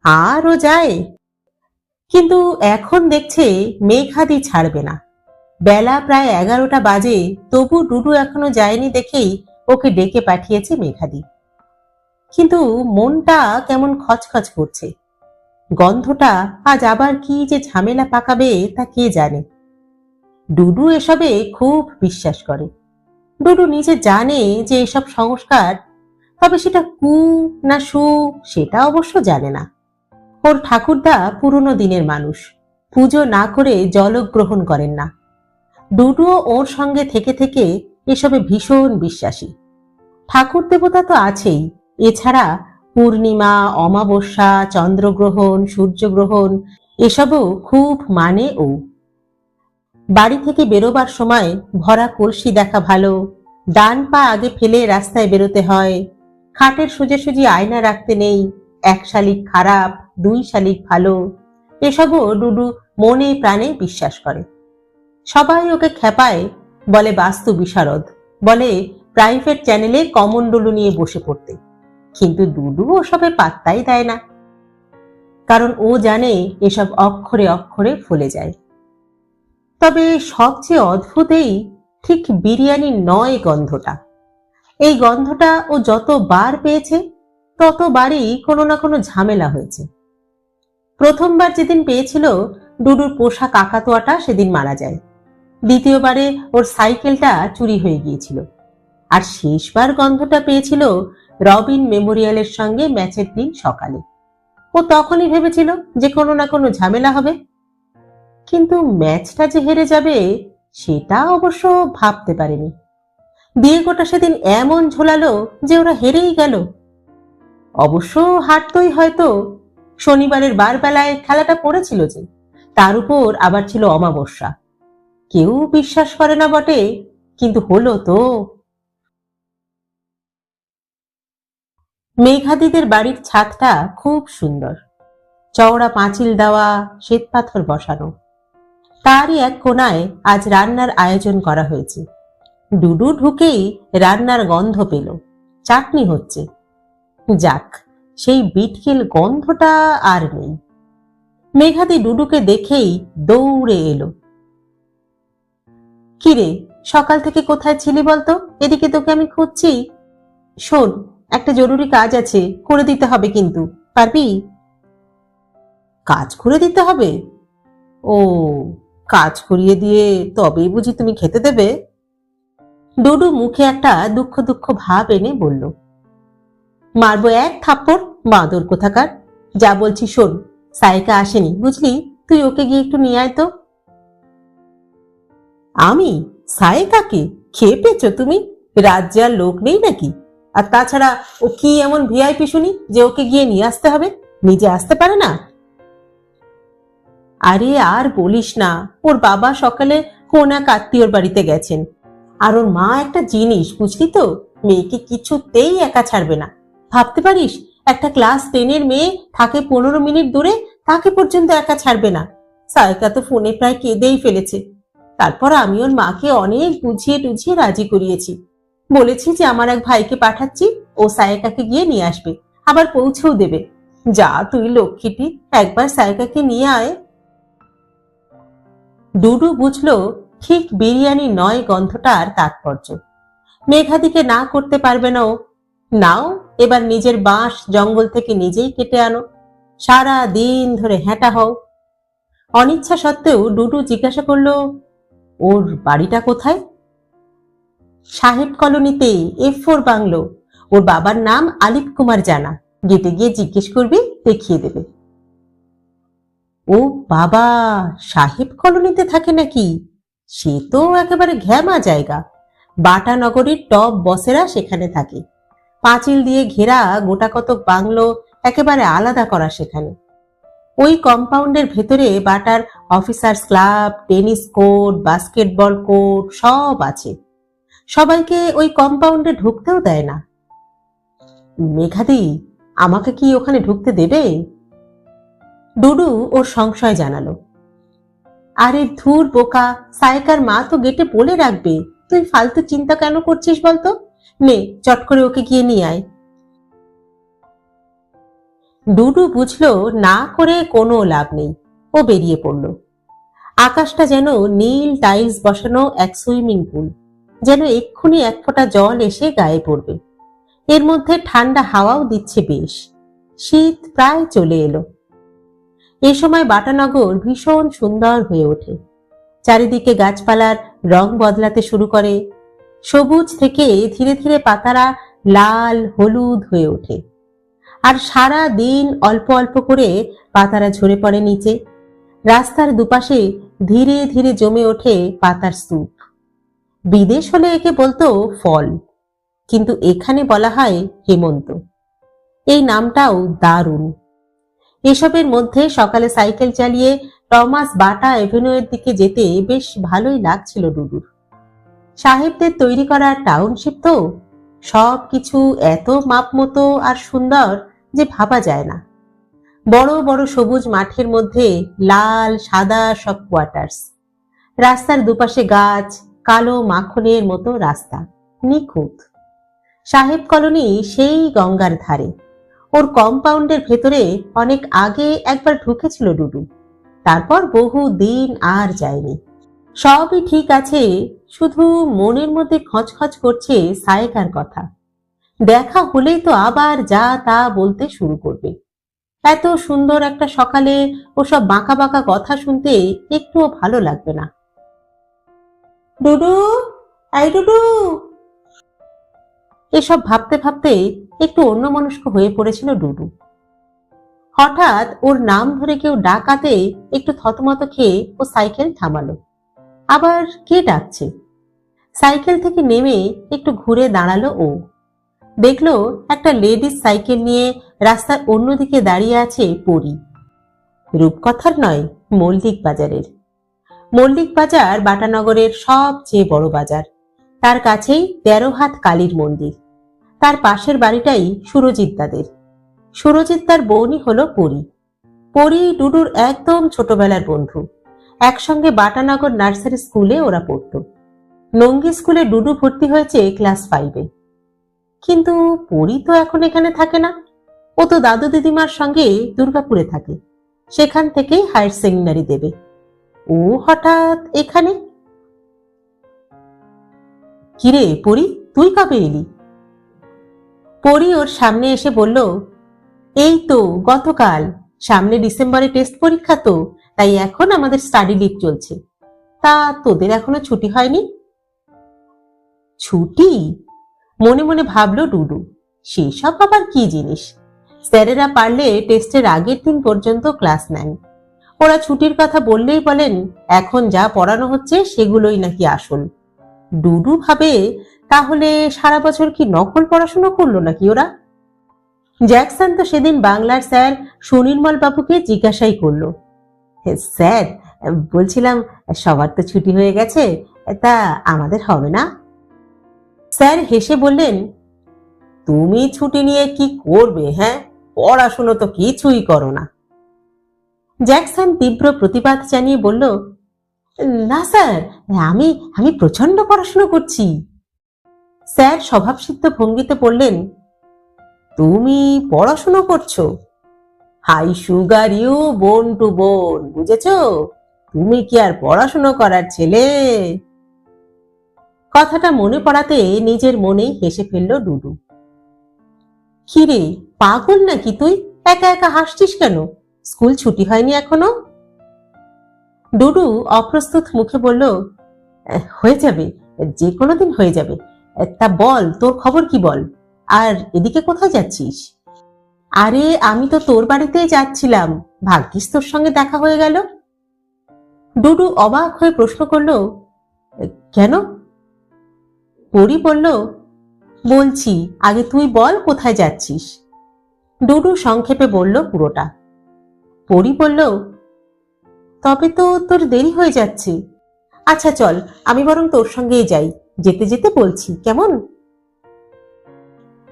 আর ও যায়। কিন্তু এখন দেখছে মেঘাদি ছাড়বে না। বেলা প্রায় 11টা বাজে, তবু ডুডু এখনো যায়নি দেখেই ওকে ডেকে পাঠিয়েছে মেঘাদি। কিন্তু মনটা কেমন খচখচ করছে। গন্ধটা আজ আবার কি যে ঝামেলা পাকাবে তা কে জানে। ডুডু এসবে খুব বিশ্বাস করে। ডুডু নিজে জানে যে এসব সংস্কার, তবে সেটা কু না সু সেটা অবশ্য জানে না। ওর ঠাকুরদা পুরনো দিনের মানুষ, পুজো না করে জলগ্রহণ করেন না। ডুডুও ওর সঙ্গে থেকে থেকে এসবে ভীষণ বিশ্বাসী। ঠাকুর দেবতা তো আছেই, এছাড়া পূর্ণিমা, অমাবস্যা, চন্দ্রগ্রহণ, সূর্যগ্রহণ এসবও খুব মানে ও। বাড়ি থেকে বেরোবার সময় ভরা কলসি দেখা ভালো, ডান পা আগে ফেলে রাস্তায় বেরোতে হয়, খাটের সোজাসুজি আয়না রাখতে নেই, এক শালিক খারাপ, দুই শালিক ভালো, এসবও ডুডু মনে প্রাণে বিশ্বাস করে। সবাই ওকে খেপায়, বলে বাস্তু বিশারদ, বলে প্রাইভেট চ্যানেলে কমণ্ডলু নিয়ে বসে পড়তে। কিন্তু ডুডু ওসবে পাত্তাই দেয় না, কারণ ও জানে এসব অক্ষরে অক্ষরে ফলে যায়। তবে সবচেয়ে অদ্ভুত এই ঠিক বিরিয়ানি নয় গন্ধটা। এই গন্ধটা ও যতবার পেয়েছে ততবারই কোনো না কোনো ঝামেলা হয়েছে। প্রথমবার যেদিন পেয়েছিল, ডুডুর পোষা কাকাতুয়াটা সেদিন মারা যায়। দ্বিতীয়বারে ওর সাইকেলটা চুরি হয়ে গিয়েছিল। আর শেষবার গন্ধটা পেয়েছিল রবিন মেমোরিয়ালের সঙ্গে ম্যাচের দিন সকালে। ও তখনই ভেবেছিল যে কোনো না কোনো ঝামেলা হবে, কিন্তু ম্যাচটা যে হেরে যাবে সেটা অবশ্য ভাবতে পারেনি। দিয়েগোটা সেদিন এমন ঝোলালো যে ওরা হেরেই গেল। অবশ্য হারতই হয়তো, শনিবারের বারবেলায় খেলাটা পড়েছিল যে, তার উপর আবার ছিল অমাবস্যা। কেউ বিশ্বাস করে না বটে, কিন্তু হলো তো। মেঘাদিদের বাড়ির ছাদটা খুব সুন্দর, চওড়া পাঁচিল দেওয়া, শ্বেতপাথর বসানো। তারই এক কোণায় আজ রান্নার আয়োজন করা হয়েছে। ডুডু ঢুকেই রান্নার গন্ধ পেল, চাটনি হচ্ছে। যাক, সেই বিটকেল গন্ধটা আর নেই। মেঘাদি ডুডুকে দেখেই দৌড়ে এলো। কিরে, সকাল থেকে কোথায় ছিলি বলতো? এদিকে তোকে আমি খুঁজছি। শোন, একটা জরুরি কাজ আছে, করে দিতে হবে কিন্তু, পারবি? কাজ করে দিতে হবে? ও, কাজ করিয়ে দিয়ে তবেই বুঝি তুমি খেতে দেবে? ডুডু মুখে একটা দুঃখ দুঃখ ভাব এনে বলল। মারবো এক থাপ্পড়, বাঁদর কোথাকার। যা বলছি শোন, সাইকা আসেনি বুঝলি, তুই ওকে গিয়ে একটু নিয়ে আয় তো। আমি? সাইকাকে? খেয়ে পেয়েছো তুমি? রাজ্যে আর লোক নেই নাকি? আর তাছাড়া ও কি এমন ভিআইপি শুনি যে ওকে গিয়ে নিয়ে আসতে হবে? নিজে আসতে পারে না? আরে আর বলিস না, ওর বাবা সকালে কোন এক আত্মীয়র বাড়িতে গেছেন। আর ওর মা একটা জিনিস, বুঝলি তো, মেয়েকে কিছুতেই একা ছাড়বে না। ভাবতে পারিস, একটা ক্লাস 10-এর মেয়ে থাকে 15 মিনিট দূরে, তাকে পর্যন্ত একা ছাড়বে না। সায়কা তো ফোনে প্রায় কেঁদেই ফেলেছে। তারপর আমি ওর মাকে অনেক বুঝিয়ে টুঝিয়ে রাজি করিয়েছি। বলেছি যে আমার এক ভাইকে পাঠাচ্ছি, ও সায়কাকে গিয়ে নিয়ে আসবে, আবার পৌঁছেও দেবে। যা তুই লক্ষ্মীটি, একবার সায়কাকে নিয়ে আয়। ডুডু বুঝলো ঠিক বিরিয়ানি নয় গন্ধটার তাৎপর্য। মেঘাদিকে না করতে পারবে না ও। নাও, এবার নিজের বাঁশ জঙ্গল থেকে নিজেই কেটে আনো, সারা দিন ধরে হ্যাঁটা হও। অনিচ্ছা সত্ত্বেও ডুডু জিজ্ঞাসা করলো, ওর বাড়িটা কোথায়? সাহেব কলোনিতে, F4 বাংলো। ওর বাবার নাম আলিপ কুমার জানা, গেটে গিয়ে জিজ্ঞেস করবি, দেখিয়ে দেবে। ও বাবা, সাহেব কলোনিতে থাকে নাকি? সে তো একেবারে ঘ্যামা জায়গা। বাটা নগরীর টপ বসেরা সেখানে থাকে। পাঁচিল দিয়ে ঘেরা গোটা কতক বাংলো, একেবারে আলাদা করা সেখানে। ওই কম্পাউন্ডের ভেতরে butter officers club, tennis court, basketball court সব আছে। সবাইকে ওই কম্পাউন্ডে ঢুকতেও দেয় না। মেঘাদি, আমাকে কি ওখানে ঢুকতে দেবে? ডুডু ওর সংশয় জানালো। আরে ধুর বোকা, সায়কার মা তো গেটে বলে রাখবে, তুই ফালতু চিন্তা কেন করছিস বলতো? নে, চট করে ওকে গিয়ে নিয়ে আয়। ডুডু বুঝলো না করে কোনো লাভ নেই, ও বেরিয়ে পড়ল। আকাশটা যেন নীল টাইলস বসানো এক সুইমিং পুল, যেন এক্ষুনি এক ফোঁটা জল এসে গায়ে পড়বে। এর মধ্যে ঠান্ডা হাওয়াও দিচ্ছে বেশ। শীত প্রায় চলে এলো। এ সময় বাটানগর ভীষণ সুন্দর হয়ে ওঠে। চারিদিকে গাছপালার রং বদলাতে শুরু করে। সবুজ থেকে ধীরে ধীরে পাতারা লাল হলুদ হয়ে ওঠে, আর সারা দিন অল্প অল্প করে পাতারা ঝরে পড়ে নিচে। রাস্তার দুপাশে ধীরে ধীরে জমে ওঠে পাতার স্তূপ। বিদেশ হলে একে বলতো ফল, কিন্তু এখানে বলা হয় হেমন্ত। এই নামটাও দারুণ। এসবের মধ্যে সকালে সাইকেল চালিয়ে টমাস বাটা এভিনিউয়ের দিকে যেতে বেশ ভালোই লাগছিল ডুডুর। সাহেবদের তৈরি করা টাউনশিপ তো, সবকিছু এত মাপ মতো আর সুন্দর যে ভাবা যায় না। বড় বড় সবুজ মাঠের মধ্যে লাল সাদা সব কোয়ার্টার্স, রাস্তার দুপাশে গাছ, কালো মাখনের মতো রাস্তা, নিখুঁত। সাহেব কলোনি সেই গঙ্গার ধারে। ওর কম্পাউন্ডের ভেতরে অনেক আগে একবার ঢুকেছিল ডুডু, তারপর বহু দিন আর যায়নি। সবই ঠিক আছে, শুধু মনের মধ্যে খচখচ করছে সায়েকার কথা। দেখা হলেই তো আবার যা তা বলতে শুরু করবে। এত সুন্দর একটা সকালে ওসব বাঁকা বাঁকা কথা শুনতে একটুও ভালো লাগবে না। ডুডু, এই ডুডু, এসব ভাবতে ভাবতে একটু অন্যমনস্ক হয়ে পড়েছিল ডুডু। হঠাৎ ওর নাম ধরে কেউ ডাকাতে একটু থতমত খেয়ে ও সাইকেল থামালো। আবার কে ডাকছে? সাইকেল থেকে নেমে একটু ঘুরে দাঁড়ালো ও। দেখলো একটা লেডিস সাইকেল নিয়ে রাস্তার অন্যদিকে দাঁড়িয়ে আছে পরী। রূপকথার নয়, মল্লিক বাজারের। মল্লিক বাজার বাটানগরের সবচেয়ে বড় বাজার। তার কাছেই ১৩ হাত কালীর মন্দির। তার পাশের বাড়িটাই সুরজিৎ দাদের। সুরজিৎ তার বোনই হলো পরী। পরী ডুডুর একদম ছোটবেলার বন্ধু। একসঙ্গে বাটানগর নার্সারি স্কুলে ওরা পড়ত। নঙ্গি স্কুলে ডুডু ভর্তি হয়েছে ক্লাস 5-এ। কিন্তু পরী তো এখন এখানে থাকে না। ও তো দাদু দিদিমার সঙ্গে দুর্গাপুরে থাকে। সেখান থেকেই হায়ার সেকেন্ডারি দেবে। ও হঠাৎ এখানে? কিরে পরী, তুই কবে এলি? পরী ওর সামনে এসে বলল, এই তো গতকাল। সামনে ডিসেম্বরে টেস্ট পরীক্ষা তো, তাই এখন আমাদের স্টাডি লিভ চলছে। তা তোদের এখনো ছুটি হয়নি? ছুটি? মনে মনে ভাবলো ডুডু, সেসব আবার কি জিনিস। স্যারেরা পারলে টেস্টের আগের দিন পর্যন্ত ক্লাস নেন। ওরা ছুটির কথা বললেই বলেন এখন যা পড়ানো হচ্ছে সেগুলোই নাকি আসল। ডুডু ভাবে, তাহলে সারা বছর কি নকল পড়াশোনা করলো নাকি ওরা? জ্যাকসন তো সেদিন বাংলার স্যার সুনির্মল বাবুকে জিজ্ঞাসাই করলো, স্যার বলছিলাম সবার তো ছুটি হয়ে গেছে, তা আমাদের হবে না? স্যার হেসে বললেন, তুমি ছুটি নিয়ে কি করবে? হ্যাঁ, পড়াশুনো তো কিছুই করো না। জ্যাকসন তীব্র প্রতিবাদ জানিয়ে বলল, না স্যার, আমি আমি প্রচন্ড পড়াশোনা করছি। স্যার স্বভাবসিদ্ধ ভঙ্গিতে বললেন, তুমি পড়াশোনা করছো? হাই সুগার ইউ, বোন টু বোন, বুঝেছ? তুমি কি আর পড়াশোনা করার ছেলে? কথাটা মনে পড়াতে নিজের মনেই হেসে ফেলল ডুডু। কিরে, পাগল নাকি তুই? একা একা হাসছিস কেন? স্কুল ছুটি হয়নি এখনো? ডুডু অপ্রস্তুত মুখে বলল, হয়ে যাবে, যে কোনো দিন হয়ে যাবে। তা বল, তোর খবর কি বল? আর এদিকে কোথায় যাচ্ছিস? আরে আমি তো তোর বাড়িতেই যাচ্ছিলাম, ভাগ্যিস তোর সঙ্গে দেখা হয়ে গেল। ডুডু অবাক হয়ে প্রশ্ন করল, কেন? পরী বলল, বলছি, আগে তুই বল কোথায় যাচ্ছিস। ডুডু সংক্ষেপে বলল পুরোটা। পরী বলল, তবে তো তোর দেরি হয়ে যাচ্ছে। আচ্ছা চল, আমি বরং তোর সঙ্গেই যাই, যেতে যেতে বলছি, কেমন?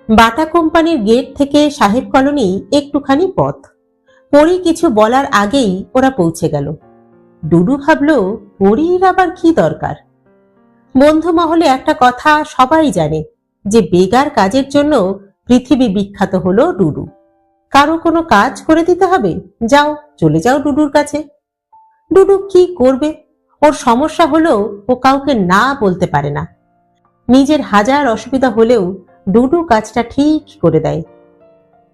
বাটা কোম্পানির গেট থেকে সাহেব কলোনি একটুখানি পথ। পরী কিছু বলার আগেই ওরা পৌঁছে গেল। ডুডু ভাবল, পরীর আবার কি দরকার? বন্ধু মহলে একটা কথা সবাই জানে, যে বেগার কাজের জন্য পৃথিবী বিখ্যাত হলো ডুডু। কারো কোনো কাজ করে দিতে হবে, যাও, চলে যাও ডুডুর কাছে। ডুডু কি করবে? ওর সমস্যা হলো ও কাউকে না বলতে পারে না। নিজের হাজার অসুবিধা হলেও ডুডু কাজটা ঠিক করে দেয়।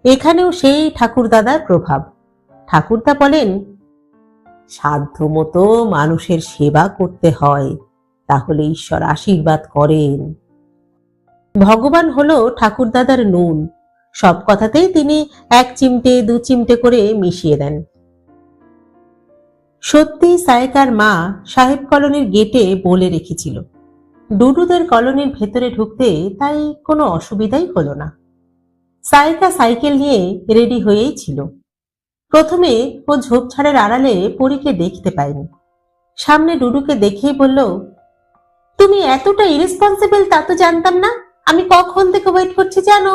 এখানেও সেই ঠাকুরদাদার প্রভাব। ঠাকুরদা বলেন, সাধ্যমতো মানুষের সেবা করতে হয়, তাহলে ঈশ্বর আশীর্বাদ করেন। ভগবান হলো ঠাকুরদাদার নুন, সব কথাতেই তিনি 1 চিমটে 2 চিমটে করে মিশিয়ে দেন। সত্যি সায়কার মা সাহেব কলোনির গেটে বলে রেখেছিল, ডুডুদের কলোনির ভেতরে ঢুকতে তাই কোনো অসুবিধাই হলো না। সায়কা সাইকেল নিয়ে রেডি হয়েই ছিল। প্রথমে ও ঝোপঝাড়ের আড়ালে পরীকে দেখতে পায়নি। সামনে ডুডুকে দেখেই বলল, তুমি এতটা ইরেসপন্সিবল তা তো জানতাম না। আমি কখন থেকে ওয়েট করছি জানো?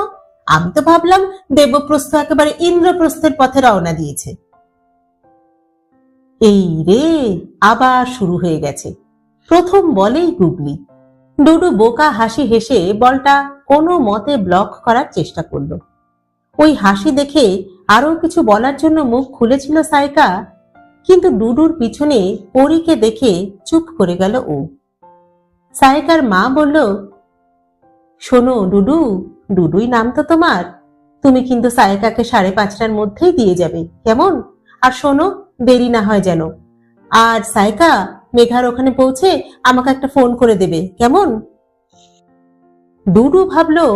আমি তো ভাবলাম দেবপ্রস্থ একেবারে ইন্দ্রপ্রস্থের পথে রওনা দিয়েছে। এই রে, আবার শুরু হয়ে গেছে। প্রথম বলেই গুগলি। ডুডু বোকা হাসি হেসে বলটা কোনো মতে ব্লক করার চেষ্টা করল। ওই হাসি দেখে আরো কিছু বলার জন্য মুখ খুলেছিল সায়কা, কিন্তু ডুডুর পিছনে পরীকে দেখে চুপ করে গেল ও। সায়কার মা বলল, শোনো ডুডু, ডুডুই নাম তো তোমার, তুমি কিন্তু সায়কাকে 5:30টার মধ্যেই দিয়ে যাবে, কেমন? আর শোনো, দেরি না হয় যেন। আর সায়কা, মেঘার ওখানে পৌঁছে আমাকে একটা ফোন করে দেবে, কেমন? ডুডু ভাবলো,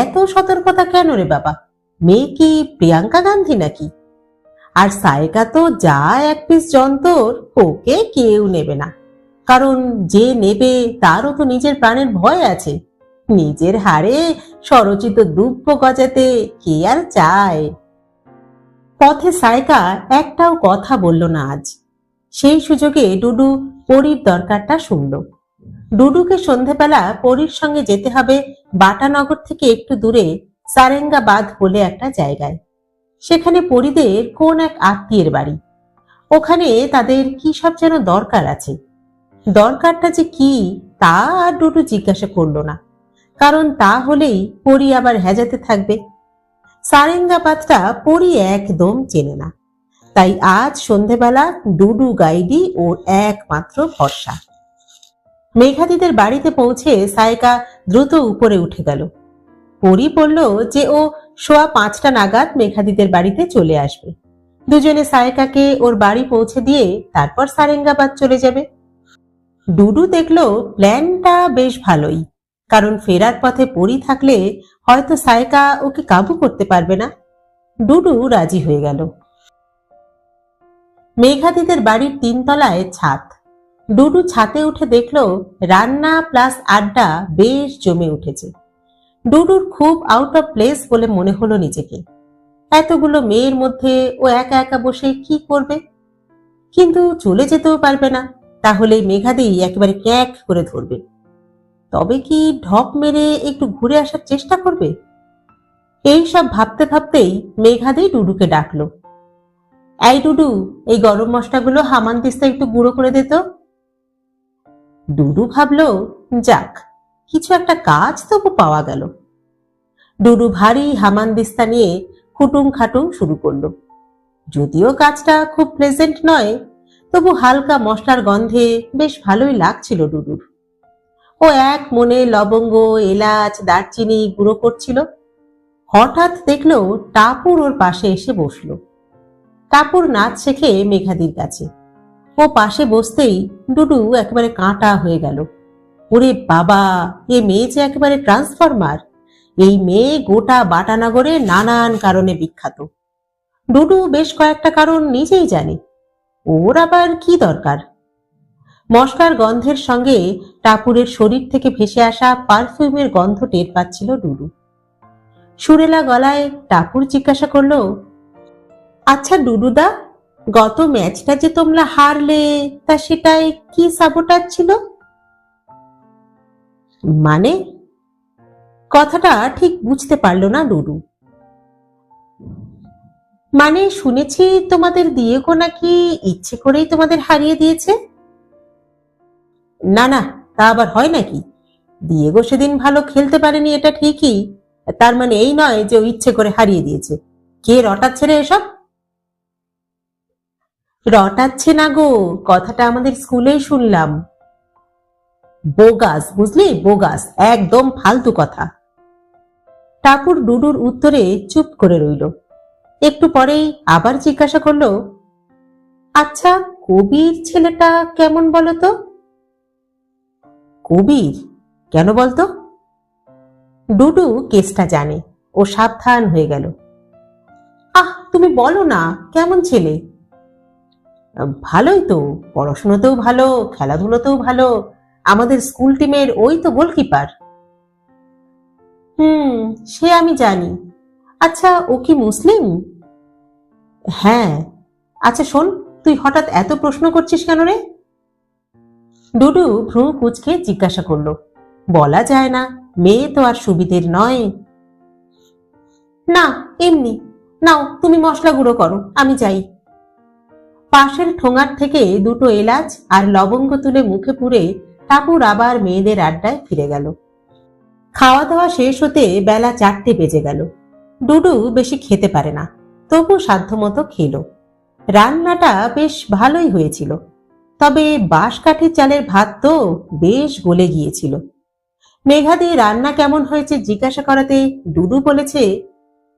এত সতর্কতা কেন রে বাবা, মেয়ে কি প্রিয়াঙ্কা গান্ধী নাকি? আর সায়কা তো যা এক পিস যন্তর, ওকে কেউ নেবে না। কারণ যে নেবে তারও তো নিজের প্রাণের ভয় আছে। নিজের হাড়ে স্বরচিত দুব্য গজাতে কে আর চায়? পথে সায়কা একটাও কথা বলল না আজ। সেই সুযোগে ডুডু পরীর দরকারটা শুনল। ডুডুকে সন্ধেবেলা পরীর সঙ্গে যেতে হবে বাটানগর থেকে একটু দূরে সারেঙ্গাবাদ বলে একটা জায়গায়। সেখানে পরীদের কোন এক আত্মীয়ের বাড়ি। ওখানে তাদের কি সব যেন দরকার আছে। দরকারটা যে কি তা আর ডুডু জিজ্ঞাসা করলো না, কারণ তা হলেই পরী আবার হেজাতে থাকবে। সারেঙ্গাবাদটা পরী একদম চেনে না, তাই আজ সন্ধেবেলা ডুডু গাইডই ওর একমাত্র ভরসা। মেঘাদিদের বাড়িতে পৌঁছে সায়কা দ্রুত উপরে উঠে গেল। পরী বলল যে ও 5:15 নাগাদ মেঘাদিদের বাড়িতে চলে আসবে। দুজনে সায়কাকে ওর বাড়ি পৌঁছে দিয়ে তারপর সারেঙ্গাবাদ চলে যাবে। ডুডু দেখলো প্ল্যানটা বেশ ভালোই, কারণ ফেরার পথে পরী থাকলে হয়তো সায়কা ওকে কাবু করতে পারবে না। ডুডু রাজি হয়ে গেল। মেঘাদিদের বাড়ির 3 তলায় ছাদ। ডুডু ছাদে উঠে দেখলো রান্না প্লাস আড্ডা বেশ জমে উঠেছে। ডুডুর খুব আউট অফ প্লেস বলে মনে হলো নিজেকে। এতগুলো মেয়ের মধ্যে ও একা একা বসে কি করবে? কিন্তু চলে যেতেও পারবে না, তাহলে মেঘাদি একেবারে ক্যাক করে ধরবে। তবে কি ঢপ মেরে একটু ঘুরে আসার চেষ্টা করবে? এই সব ভাবতে ভাবতেই মেঘাদি ডুডুকে ডাকলো, এই ডুডু, এই গরম মশলাগুলো হামানদিস্তা একটু গুঁড়ো করে দে তো। ডুডু ভাবলো, যাক, কিছু একটা কাজ তবু পাওয়া গেল। ডুডু ভারী হামানদিস্তা নিয়ে খুটুং খাটুং শুরু করলো। যদিও কাজটা খুব প্লেজেন্ট নয়, তবু হালকা মশলার গন্ধে বেশ ভালোই লাগছিল ডুডুর। ও এক মনে লবঙ্গ, এলাচ, দারচিনি গুঁড়ো করছিল। হঠাৎ দেখলো টাপুর ওর পাশে এসে বসলো। টাপুর নাচ শেখে মেঘাদির কাছে। ও পাশে বসতেই ডুডু একেবারে কাঁটা হয়ে গেল। ওরে বাবা, এ মেয়ে যে একেবারে ট্রান্সফরমার। এই মেয়ে গোটা বাটানগরে নানান কারণে বিখ্যাত। ডুডু বেশ কয়েকটা কারণ নিজেই জানে। ওর আবার কি দরকার? মশলার গন্ধের সঙ্গে টাপুরের শরীর থেকে ভেসে আসা পারফিউমের গন্ধ টের পাচ্ছিল ডুডু। সুরেলা গলায় টাপুর জিজ্ঞাসা করলো, আচ্ছা ডুডুদা, গত ম্যাচটা যে তোমরা হারলে, তা সেটাই কি সাবোটাজ ছিল? মানে? কথাটা ঠিক বুঝতে পারল না ডুডু। মানে শুনেছি তোমাদের দিয়েগো নাকি ইচ্ছে করেই তোমাদের হারিয়ে দিয়েছে। না না, তা আবার হয় নাকি? দিয়েগো সেদিন ভালো খেলতে পারেনি এটা ঠিকই, তার মানে এই নয় যে ও ইচ্ছে করে হারিয়ে দিয়েছে। কে রটাচ্ছে রে এসব? রটাচ্ছে না গো, কথাটা আমাদের স্কুলেই শুনলাম। বোগাস, বুঝলি, বোগাস, একদম ফালতু কথা। টাপুর ডুডুর উত্তরে চুপ করে রইল। একটু পরেই আবার জিজ্ঞাসা করলো, আচ্ছা কবির ছেলেটা কেমন বলতো? কবির কেন বলতো? ডুডু কেসটা জানে, ও সাবধান হয়ে গেল। তুমি বলো না, কেমন ছেলে? ভালোই তো, পড়াশোনাতেও ভালো, খেলাধুলোতেও ভালো, আমাদের স্কুল টিমের ওই তো গোলকিপার। সে আমি জানি। আচ্ছা, ও কি মুসলিম? হ্যাঁ। আচ্ছা শোন, তুই হঠাৎ এত প্রশ্ন করছিস কেন রে? ডুডু ভ্রু কুঁচকে জিজ্ঞাসা করলো। বলা যায় না, মেয়ে তো আর সুবিধের নয়। না, এমনি। নাও তুমি মশলা গুঁড়ো করো, আমি যাই। পাশের ঠোঙার থেকে দুটো এলাচ আর লবঙ্গ তুলে মুখে পুরে টাপুর আবার মেয়েদের আড্ডায় ফিরে গেল। খাওয়া দাওয়া শেষ হতে বেলা 4টে বেজে গেল। ডুডু বেশি খেতে পারে না, তবু সাধ্যমতো খেল। রান্নাটা বেশ ভালোই হয়েছিল, তবে বাঁশকাঠির চালের ভাত তো বেশ গলে গিয়েছিল। মেঘাদি রান্না কেমন হয়েছে জিজ্ঞাসা করাতে ডুডু বলেছে,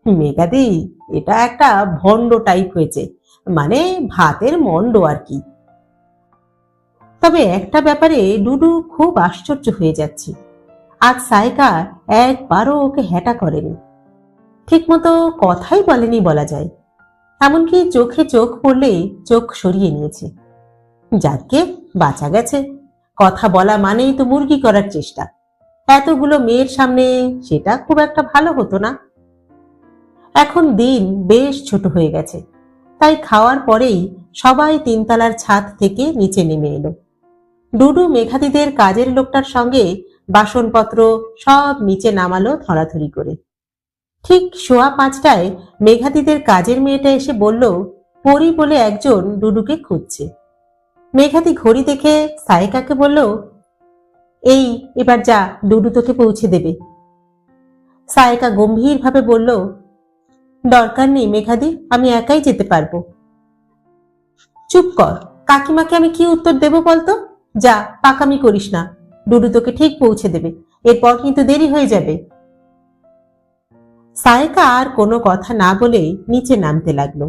মেঘাদি, এটা একটা ভন্ড টাইপ হয়েছে, মানে ভাতের মন্ড আর কি। তবে একটা ব্যাপারে ডুডু খুব আশ্চর্য হয়ে যাচ্ছে, আজ সাইকা একবারও ওকে হ্যাটা করেনি, ঠিকমতো কথাই বলেনি বলা যায়। এমনকি চোখে চোখ পড়লে চোখ সরিয়ে নিয়েছে। যাকে বাঁচা গেছে, কথা বলা মানেই তো মুরগি করার চেষ্টা। এতগুলো মেয়ের সামনে সেটা খুব একটা ভালো হতো না। এখন দিন বেশ ছোট হয়ে গেছে, তাই খাওয়ার পরেই সবাই 3তলার ছাদ থেকে নিচে নেমে এলো। ডুডু মেঘাদিদের কাজের লোকটার সঙ্গে বাসনপত্র সব নিচে নামালো ধরাধরি করে। ঠিক 5:15টায় মেঘাদিদের কাজের মেয়েটা এসে বলল, পরি বলে একজন ডুডুকে খুঁজছে। মেঘাদি ঘড়ি দেখে সাইকাকে বলল, এই এবার যা, ডুডু তোকে পৌঁছে দেবে। সাইকা গম্ভীরভাবে বলল, দরকার নেই মেঘাদি, আমি একাই যেতে পারবো। চুপ কর, কাকিমাকে আমি কি উত্তর দেব বলতো? যা, পাকামি করিস না, ডুডু তোকে ঠিক পৌঁছে দেবে, এরপর কিন্তু দেরি হয়ে যাবে। সাইকা আর কোনো কথা না বলে নিচে নামতে লাগলো।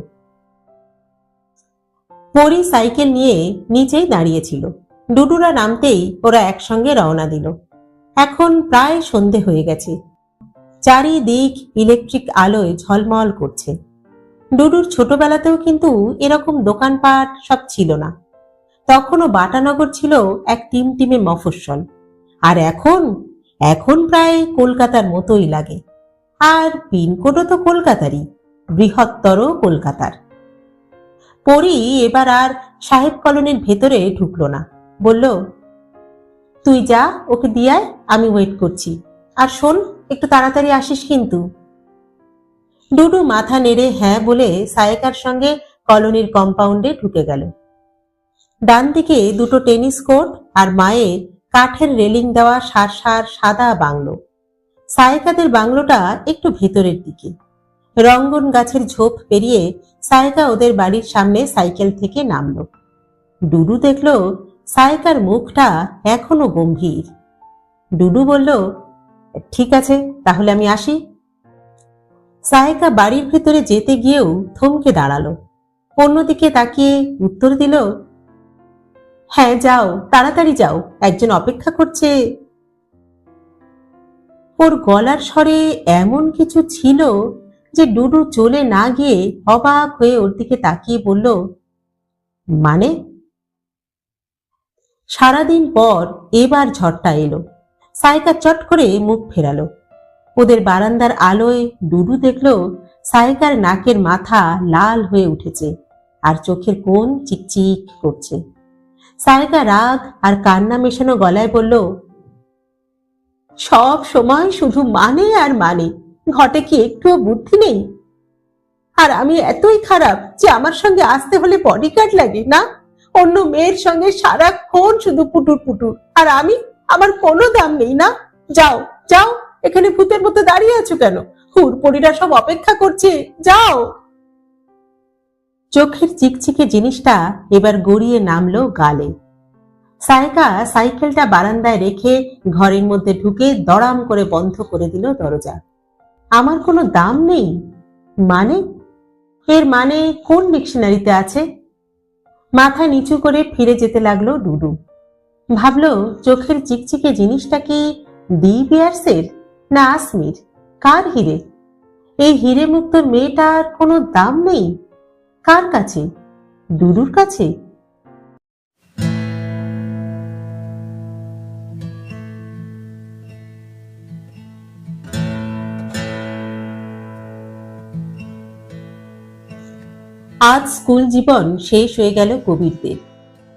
পরি সাইকেল নিয়ে নিচেই দাঁড়িয়েছিল। ডুডুরা নামতেই ওরা একসঙ্গে রওনা দিল। এখন প্রায় সন্ধে হয়ে গেছে, চারিদিক ইলেকট্রিক আলোয় ঝলমল করছে। ডুডুর ছোটবেলাতেও কিন্তু এরকম দোকানপাট সব ছিল না। তখনও বাটানগর ছিল এক টিমটিমে মফস্বল, আর এখন এখন প্রায় কলকাতার মতোই লাগে। আর পিনকোডও তো কলকাতারই, বৃহত্তর কলকাতার। পরি এবার আর সাহেব কলোনির ভেতরে ঢুকলো না, বলল, তুই যা, ওকে দিয়ায়, আমি ওয়েট করছি। আর শোন, একটু তাড়াতাড়ি আসিস কিন্তু। ডুডু মাথা নেড়ে হ্যাঁ বলে সায়কার সঙ্গে কলোনির কম্পাউন্ডে ঢুকে গেল। ডান দিকে দুটো টেনিস কোর্ট আর মায়ের কাঠের রেলিং দেওয়া সার সার সাদা বাংলো। সায়কাদের বাংলোটা একটু ভেতরের দিকে। রঙ্গন গাছের ঝোপ পেরিয়ে সায়কা ওদের বাড়ির সামনে সাইকেল থেকে নামলো। ডুডু দেখল সায়কার মুখটা এখনো গম্ভীর। ডুডু বলল, ঠিক আছে, তাহলে আমি আসি। সায়কা বাড়ির ভেতরে যেতে গিয়েও থমকে দাঁড়ালো। অন্যদিকে তাকিয়ে উত্তর দিল, হ্যাঁ যাও, তাড়াতাড়ি যাও, একজন অপেক্ষা করছে। ওর গলার স্বরে এমন কিছু ছিল যে ডুডু চলে না গিয়ে অবাক হয়ে ওর দিকে তাকিয়ে বলল, মানে? সারাদিন পর এবার ঝড়টা এলো। সায়কা চট করে মুখ ফেরালো। ওদের বারান্দার আলোয় ডুডু দেখল সায়কার নাকের মাথা লাল হয়ে উঠেছে আর চোখের কোণ চিকচিক করছে। সায়কা রাগ আর কান্না মেশানো গলায় বলল, সব সময় শুধু মানে আর মানে, ঘটে কি একটুও বুদ্ধি নেই? আর আমি এতই খারাপ যে আমার সঙ্গে আসতে হলে বডিগার্ড লাগে না? অন্য মেয়ের সঙ্গে সারাক্ষণ শুধু পুটুর পুটুর, আর আমার কোনো দাম নেই না? যাও যাও, এখানে ভূতের মতো দাঁড়িয়ে আছো কেন? হুড়পড়িরা সব অপেক্ষা করছে, যাও। চোখের চিকচিকে জিনিসটা এবার গড়িয়ে নামলো গালে। সায়কা সাইকেলটা বারান্দায় রেখে ঘরের মধ্যে ঢুকে দড়াম করে বন্ধ করে দিল দরজা। আমার কোনো দাম নেই মানে? এর মানে কোন ডিকশনারিতে আছে? মাথা নিচু করে ফিরে যেতে লাগলো ডুডু। ভাবলো চোখের চিকচিকে জিনিসটা কি দি বিয়ার্সের, না আসমির? কার হিরে? এই হিরে মুক্ত মেয়েটার কোনো দাম নেই? কার কাছে? ডুডুর কাছে? আজ স্কুল জীবন শেষ হয়ে গেল কবিরদের।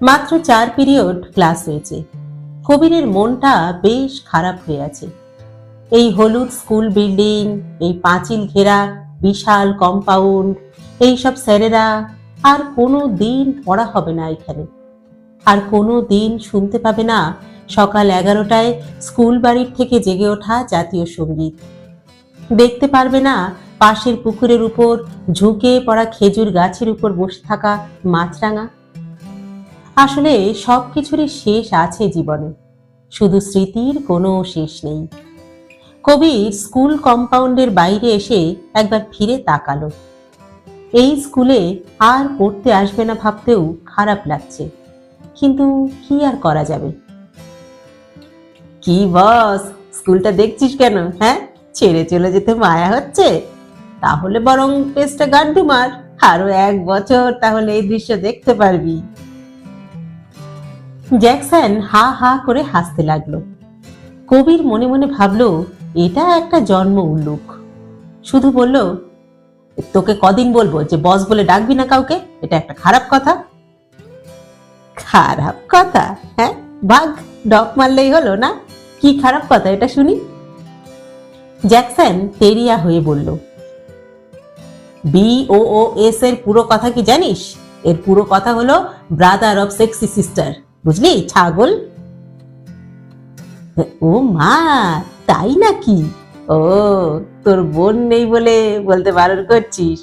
মাত্র 4 পিরিয়ড ক্লাস হয়েছে। কবিরের মনটা বেশ খারাপ হয়ে আছে। এই হলুদ স্কুল বিল্ডিং, এই পাঁচিল ঘেরা বিশাল কম্পাউন্ড, এইসব স্যারেরা, আর কোনো দিন পড়া হবে না এখানে। আর কোনো দিন শুনতে পাবে না সকাল 11টায় স্কুল বাড়ির থেকে জেগে ওঠা জাতীয় সঙ্গীত। দেখতে পারবে না পাশের পুকুরের উপর ঝুঁকে পড়া খেজুর গাছের উপর বসে থাকা মাছরাঙা। আসলে সবকিছুরই শেষ আছে জীবনে, শুধু স্মৃতির কোনো শেষ নেই। কবির স্কুল কম্পাউন্ডের বাইরে এসে একবার ফিরে তাকালো। এই স্কুলে আর পড়তে আসবে না ভাবতেও খারাপ লাগছে, কিন্তু কি আর করা যাবে। কি বস, স্কুলটা দেখছিস কেন? হ্যাঁ, ছেড়ে চলে যেতে মায়া হচ্ছে? তাহলে বরং পেজটা গান্ডু মার, আরো 1 বছর তাহলে এই দৃশ্য দেখতে পারবি। জ্যাকসন হা হা করে হাসতে লাগলো। কবির মনে মনে ভাবলো এটা একটা জন্ম উল্লুক। শুধু বলল, তোকে কদিন বলবো যে বস বলে ডাকবি না কাউকে? এটা একটা খারাপ কথা। খারাপ কথা? হ্যাঁ, ভাগ, ডক মারলেই হলো না। কি খারাপ কথা এটা শুনি? জ্যাকসন তেরিয়া হয়ে বলল, BOOS এর পুরো কথা কি জানিস? এর পুরো কথা হলো ব্রাদার অফ সেক্সি সিস্টার, বুঝলি ছাগল? ও মা, তাই নাকি? ও, তোর বোন নেই বলে বলতে বারণ করছিস?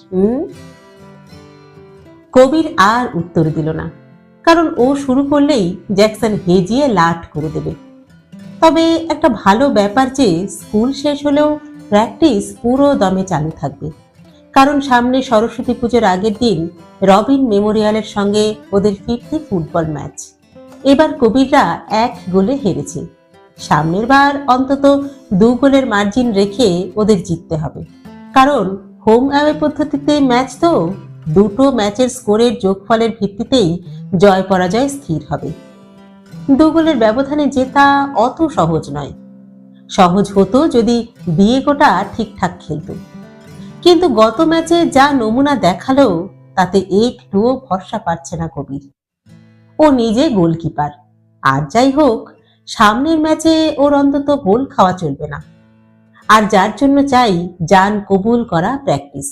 কবির আর উত্তর দিল না, কারণ ও শুরু করলেই জ্যাকসন হেজিয়ে লাট করে দেবে। তবে একটা ভালো ব্যাপার যে স্কুল শেষ হলেও প্র্যাকটিস পুরো দমে চালু থাকবে, কারণ সামনে সরস্বতী পুজোর আগের দিন রবিন মেমোরিয়ালের সঙ্গে ওদের ফিরতি ফুটবল ম্যাচ। এবার কবিররা 1 গোলে হেরেছে। সামনের বার অন্তত 2 গোলের মার্জিন রেখে ওদের জিততে হবে, কারণ হোম অ্যাওয়ে পদ্ধতিতে ম্যাচ তো। দুটো ম্যাচের স্কোরের যোগফলের ভিত্তিতেই জয় পরাজয় স্থির হবে। 2 গোলের ব্যবধানে জেতা অত সহজ নয়। সহজ হতো যদি ডিয়েগোটা ঠিকঠাক খেলতো, কিন্তু গত ম্যাচে যা নমুনা দেখালো তাতে একটুও ভরসা পাচ্ছে না কবির। ও নিজে গোলকিপার, আর যাই হোক সামনের ম্যাচে ওর অন্তত গোল খাওয়া চলবে না। আর যার জন্য চাই জান কবুল করা প্র্যাকটিস।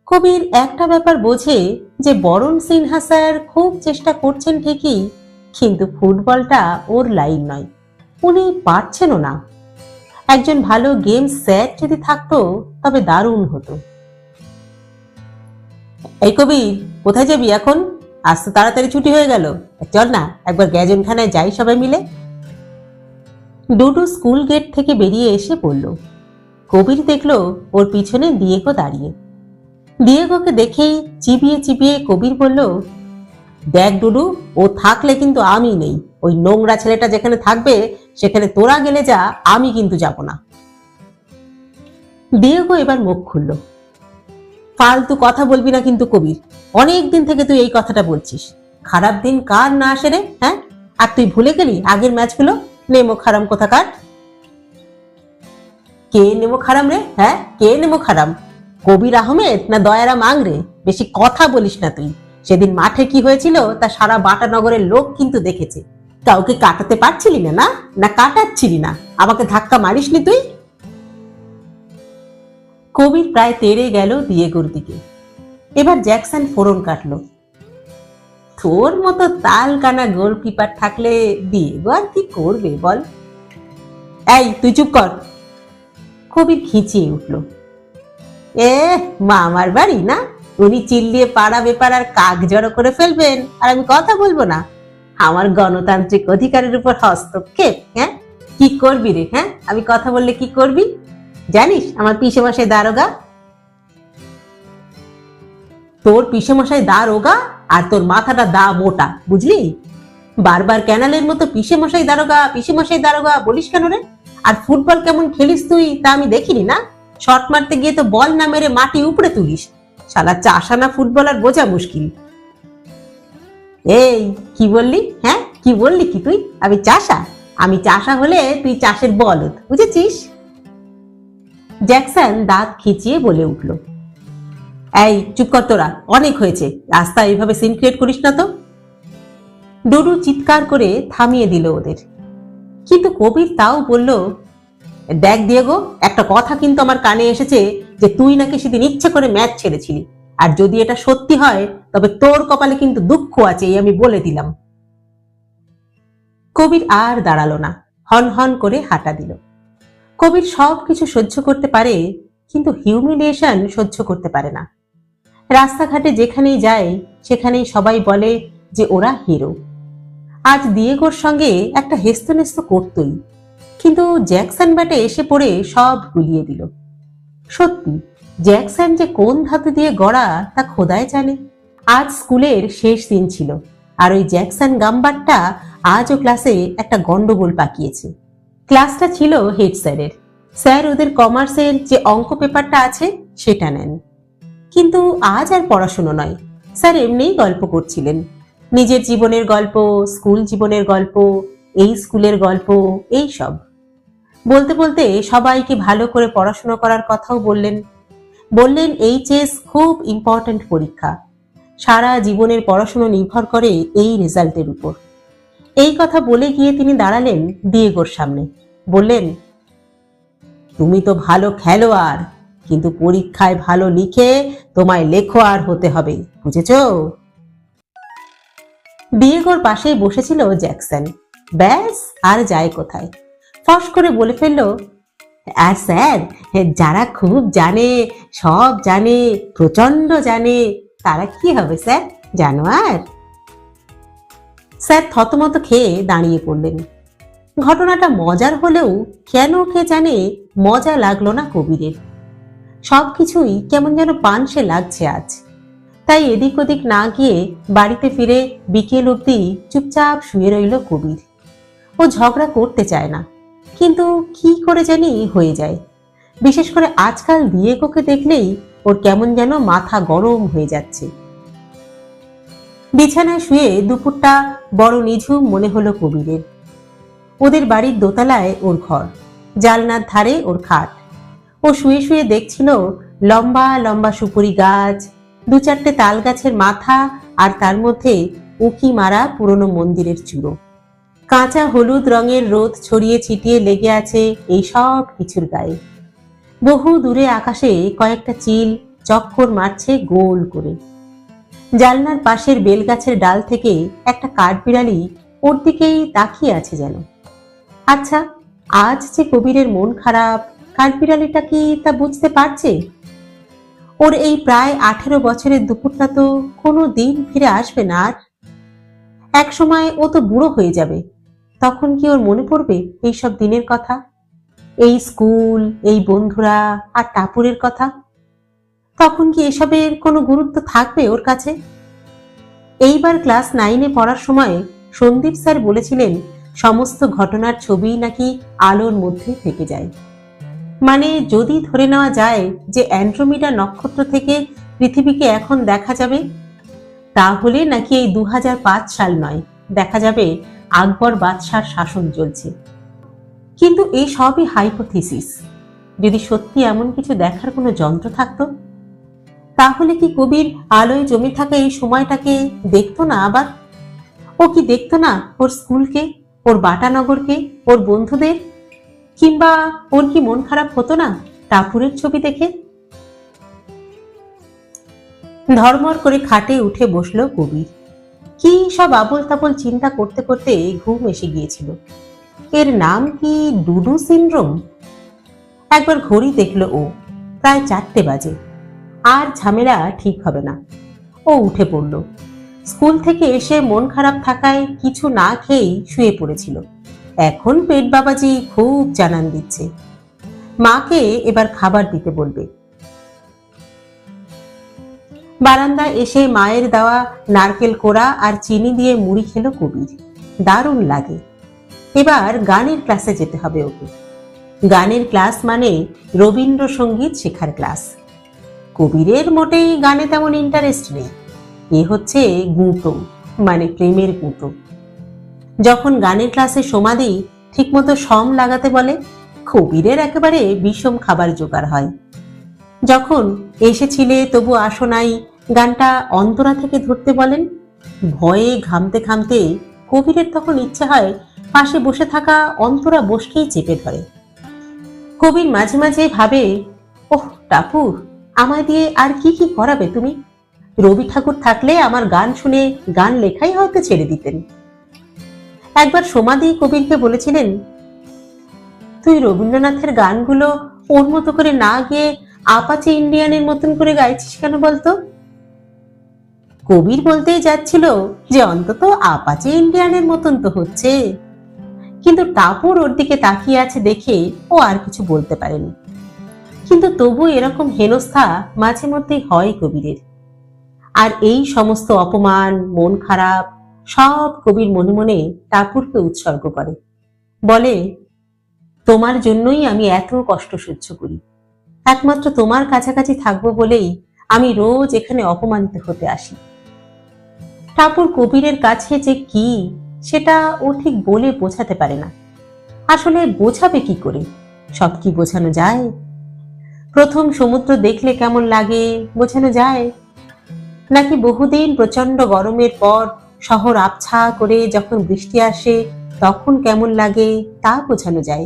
কবির একটা ব্যাপার বোঝে যে বরণ সিনহা স্যার খুব চেষ্টা করছেন ঠিকই, কিন্তু ফুটবলটা ওর লাইন নয়, উনি পারছেনও না। একজন ভালো গেম স্যার যদি থাকতো তবে দারুণ হতো। এই কবির, কোথায় যাবি এখন? আজ তো তাড়াতাড়ি ছুটি হয়ে গেল, চল না একবার গ্যাজনখানায় যাই সবাই মিলে। ডুডু স্কুল গেট থেকে বেরিয়ে এসে পড়ল। কবির দেখলো ওর পিছনে ডিয়েগো দাঁড়িয়ে। ডিয়েগোকে দেখেই চিবিয়ে চিবিয়ে কবির বলল, দেখ ডুডু, ও থাকলে কিন্তু আমি নেই। ওই নোংরা ছেলেটা যেখানে থাকবে সেখানে তোরা গেলে যা, আমি কিন্তু যাব না। ডিয়েগো এবার মুখ খুলল। ফালতু কথা বলবি না কিন্তু কবির, অনেক দিন থেকে তুই এই কথাটা বলছিস। খারাপ দিন কার না আসে রে? হ্যাঁ, আর তুই ভুলে গেলি আগের ম্যাচগুলো? নেমো খারাম কোথাকার। কে নেমো খারাম রে? হ্যাঁ, কে নেমো খারাম? কবির আহমেদ না দয়ারাম আংরে? বেশি কথা বলিস না তুই। সেদিন মাঠে কি হয়েছিল তা সারা বাটানগরের লোক কিন্তু দেখেছে। কাউকে কাটাতে পারছিলি না? না কাটাচ্ছিলি না? আমাকে ধাক্কা মারিসনি তুই? কবির প্রায় তেড়ে গেল ডিয়েগোর দিকে। এবার জ্যাকসন ফোরন কাটলো। তোর মতো তাল কানা গোলকিপার থাকলে ডিয়েগো আর কি করবে বল? এই তুই চুপ কর। কবির খিচিয়ে উঠল। মামার বাড়ি না? উনি চিল্লিয়ে পাড়া বেপার আর কাক জড়ো করে ফেলবেন আর আমি কথা বলবো না? আমার গণতান্ত্রিক অধিকারের উপর হস্তক্ষেপ? হ্যাঁ, কি করবি রে? হ্যাঁ, আমি কথা বললে কি করবি জানিস? আমার পিসেমশাই দারোগা। তোর পিসেমশাই দারোগা আর তোর মাথাটা দা মোটা, বুঝলি? বারবার ক্যানালের মতো পিসেমশাই দারোগা পিসেমশাই দারোগা বলিস কেন রে? আর ফুটবল কেমন খেলিস তুই তা আমি দেখিনি না? শট মারতে গিয়ে তো বল না মেরে মাটি উপড়ে তুলিস। শালা চাষানা ফুটবলার বোঝা মুশকিল। এই কি বললি? হ্যাঁ কি বললি কি তুই? আমি চাষা? আমি চাষা হলে তুই চাষের বলদ, বুঝেছিস? জ্যাকসন দাঁত খিচিয়ে বলে উঠল, এই চুপ কর তোরা, অনেক হয়েছে, রাস্তায় এইভাবে সিন ক্রিয়েট করিস না তো। ডুডু চিৎকার করে থামিয়ে দিল ওদের, কিন্তু কবির তাও বলল, দেখ দিয়েগো, একটা কথা কিন্তু আমার কানে এসেছে যে তুই নাকি সেদিন ইচ্ছে করে ম্যাচ ছেড়েছিলি, আর যদি এটা সত্যি হয় তবে তোর কপালে কিন্তু দুঃখ আছে, এই আমি বলে দিলাম। কবির আর দাঁড়ালো না, হন হন করে হাঁটা দিল। কবির সব কিছু সহ্য করতে পারে, কিন্তু হিউমিলিয়েশন সহ্য করতে পারে না। রাস্তাঘাটে যেখানেই যায় সেখানেই সবাই বলে যে ওরা হিরো। আজ দিয়েগোর সঙ্গে একটা হেস্তনেস্ত করতই, কিন্তু জ্যাকসন ব্যাটে এসে পড়ে সব গুলিয়ে দিল। সত্যি জ্যাকসন যে কোন ধাতু দিয়ে গড়া তা খোদাই জানে। আজ স্কুলের শেষ দিন ছিল, আর ওই জ্যাকসন গাম্বারটা আজও ক্লাসে একটা গন্ডগোল পাকিয়েছে। ক্লাসটা ছিল হেড স্যারের। স্যার ওদের কমার্সের যে অঙ্ক পেপারটা আছে সেটা নেন, কিন্তু আজ আর পড়াশুনো নয়, স্যার এমনিই গল্প করছিলেন। নিজের জীবনের গল্প, স্কুল জীবনের গল্প, এই স্কুলের গল্প, এই সব বলতে বলতে সবাইকে ভালো করে পড়াশোনা করার কথাও বললেন। বললেন এইচএস খুব ইম্পর্ট্যান্ট পরীক্ষা, সারা জীবনের পড়াশোনা নির্ভর করে এই রেজাল্টের উপর। এই কথা বলে গিয়ে তিনি দাঁড়ালেন দিয়েগোর সামনে, বললেন, তুমি তো ভালো খেলোয়াড়, কিন্তু পরীক্ষায় ভালো লিখে তোমায় লেখোয়াড় হতে হবে, বুঝেছ? দিয়েগোর পাশেই বসেছিল জ্যাকসন। ব্যাস আর যায় কোথায়, ফস করে বলে ফেলল, আর স্যার, যারা খুব জানে, সব জানে, প্রচন্ড জানে, তারা কি হবে স্যার, জানোয়ার? স্যার থতমত খেয়ে দাঁড়িয়ে পড়লেন। ঘটনাটা মজার হলেও কেন কে জানে মজা লাগলো না কবিরের। সবকিছুই কেমন যেন পানসে লাগছে আজ। তাই এদিক ওদিক না গিয়ে বাড়িতে ফিরে বিকেল অবধি চুপচাপ শুয়ে রইল কবির। ও ঝগড়া করতে চায় না, কিন্তু কি করে জানি হয়ে যায়। বিশেষ করে আজকাল দিয়েগোকে দেখলেই ওর কেমন যেন মাথা গরম হয়ে যাচ্ছে। বিছানায় শুয়ে দুপুরটা বড় নিঝুম মনে হলো কবিরের। ওদের বাড়ির দোতলায় ওর ঘর, জালনার ধারে ওর খাট। ও শুয়ে শুয়ে দেখছিল লম্বা লম্বা সুপুরি গাছ, দু চারটে তাল গাছের মাথা, আর তার মধ্যে উকি মারা পুরনো মন্দিরের চূড়ো। কাঁচা হলুদ রঙের রোদ ছড়িয়ে ছিটিয়ে লেগে আছে এই সব কিছুর গায়ে। বহু দূরে আকাশে কয়েকটা চিল চক্কর মারছে গোল করে। জালনার পাশের বেলগাছের ডাল থেকে একটা কাঠবিড়ালি ওর দিকেই তাকিয়ে আছে যেন। আচ্ছা, আজ যে কবিরের মন খারাপ, কাঠবিড়ালিটা কি তা বুঝতে পারছে? ওর এই প্রায় 18 বছরের দুপুরটা তো কোনো দিন ফিরে আসবে না আর। এক সময় ও তো বুড়ো হয়ে যাবে, তখন কি ওর মনে পড়বে এইসব দিনের কথা, এই স্কুল, এই বন্ধুরা আর টাপুরের কথা? তখন কি এসবের কোনো গুরুত্ব থাকবে ওর কাছে? এইবার ক্লাস 9-এ পড়ার সময় সন্দীপ স্যার বলেছিলেন সমস্ত ঘটনার ছবি নাকি আলোর মধ্যে থেকে যায়। মানে যদি ধরে নেওয়া যায় যে অ্যান্ড্রোমিডা নক্ষত্র থেকে পৃথিবীকে এখন দেখা যাবে, তাহলে নাকি এই 2005 সাল নয়, দেখা যাবে আকবর বাদশার শাসন চলছে। কিন্তু এই সবই হাইপোথিসিস। যদি সত্যি এমন কিছু দেখার কোনো যন্ত্র থাকতো, তাহলে কি কবির আলোয় জমে থাকা এই সময়টাকে দেখতো না আবার? ও কি দেখতো না ওর স্কুলকে, ওর বাটানগরকে, ওর বন্ধুদের? কিংবা ওর কি মন খারাপ হতো না টাপুরের ছবি দেখে? ধর্মর করে খাটে উঠে বসলো কবির। কি সব আবোল তাবোল চিন্তা করতে করতে ঘুম এসে গিয়েছিল। এর নাম কি ডুডু সিনড্রোম? একবার ঘড়ি দেখলো ও, প্রায় 4টে বাজে। আর ঝামেলা ঠিক হবে না। ও উঠে পড়ল। স্কুল থেকে এসে মন খারাপ থাকায় কিছু না খেয়েই শুয়ে পড়েছিল। এখন পেট বাবাজি খুব জানান দিচ্ছে। মাকে এবার খাবার দিতে বলবে। বারান্দায় এসে মায়ের দেওয়া নারকেল কোড়া আর চিনি দিয়ে মুড়ি খেলো কবির। দারুণ লাগে। এবার গানের ক্লাসে যেতে হবে ওকে। গানের ক্লাস মানে রবীন্দ্রসঙ্গীত শেখার ক্লাস। কবিরের মোটেই গানে তেমন ইন্টারেস্ট নেই। এ হচ্ছে গুঁতো, মানে প্রেমের গুঁতো। যখন গানের ক্লাসে সোমাদি ঠিকমতো সম লাগাতে বলে, কবিরের একেবারে বিষম খাবার জোগাড় হয়। যখন এসেছিলে তবু আসো নাই গানটা অন্তরা থেকে ধরতে বলেন, ভয়ে ঘামতে ঘামতে কবিরের তখন ইচ্ছে হয় পাশে বসে থাকা অন্তরা বসকেই চেপে ধরে। কবির মাঝে মাঝে ভাবে, ওহ টাপু, আমায় দিয়ে আর কি কি করাবে তুমি? রবি ঠাকুর থাকলে আমার গান শুনে গান লেখাই হয়তো ছেড়ে দিতেন। একবার সোমাদি কবিরকে বলেছিলেন, তুই রবীন্দ্রনাথের গানগুলো ওর মতো করে না গিয়ে আপাচে ইন্ডিয়ানের মতন করে গাইছিস কেন বলতো? কবির বলতেই যাচ্ছিল যে অন্তত আপাচে ইন্ডিয়ানের মতন তো হচ্ছে, কিন্তু টাপুর ওর দিকে তাকিয়ে আছে দেখে ও আর কিছু বলতে পারেনি। কিন্তু তবু এরকম হেনস্থা মাঝে মধ্যেই হয় কবিরের। আর এই সমস্ত অপমান, মন খারাপ সব কবির মনে মনে টাপুরকে উৎসর্গ করে। বলে, তোমার জন্যই আমি এত কষ্ট সহ্য করি। একমাত্র তোমার কাছাকাছি থাকবো বলেই আমি রোজ এখানে অপমানিত হতে আসি। টাপুর কবিরের কাছে যে কি সেটা ও ঠিক বলে বোঝাতে পারে না। আসলে বোঝাবে কি করে? সব কি বোঝানো যায়? প্রথম সমুদ্র দেখলে কেমন লাগে বোঝানো যায়? নাকি বহুদিন প্রচন্ড গরমের পর শহর আবছা করে যখন বৃষ্টি আসে তখন কেমন লাগে তা বোঝানো যায়?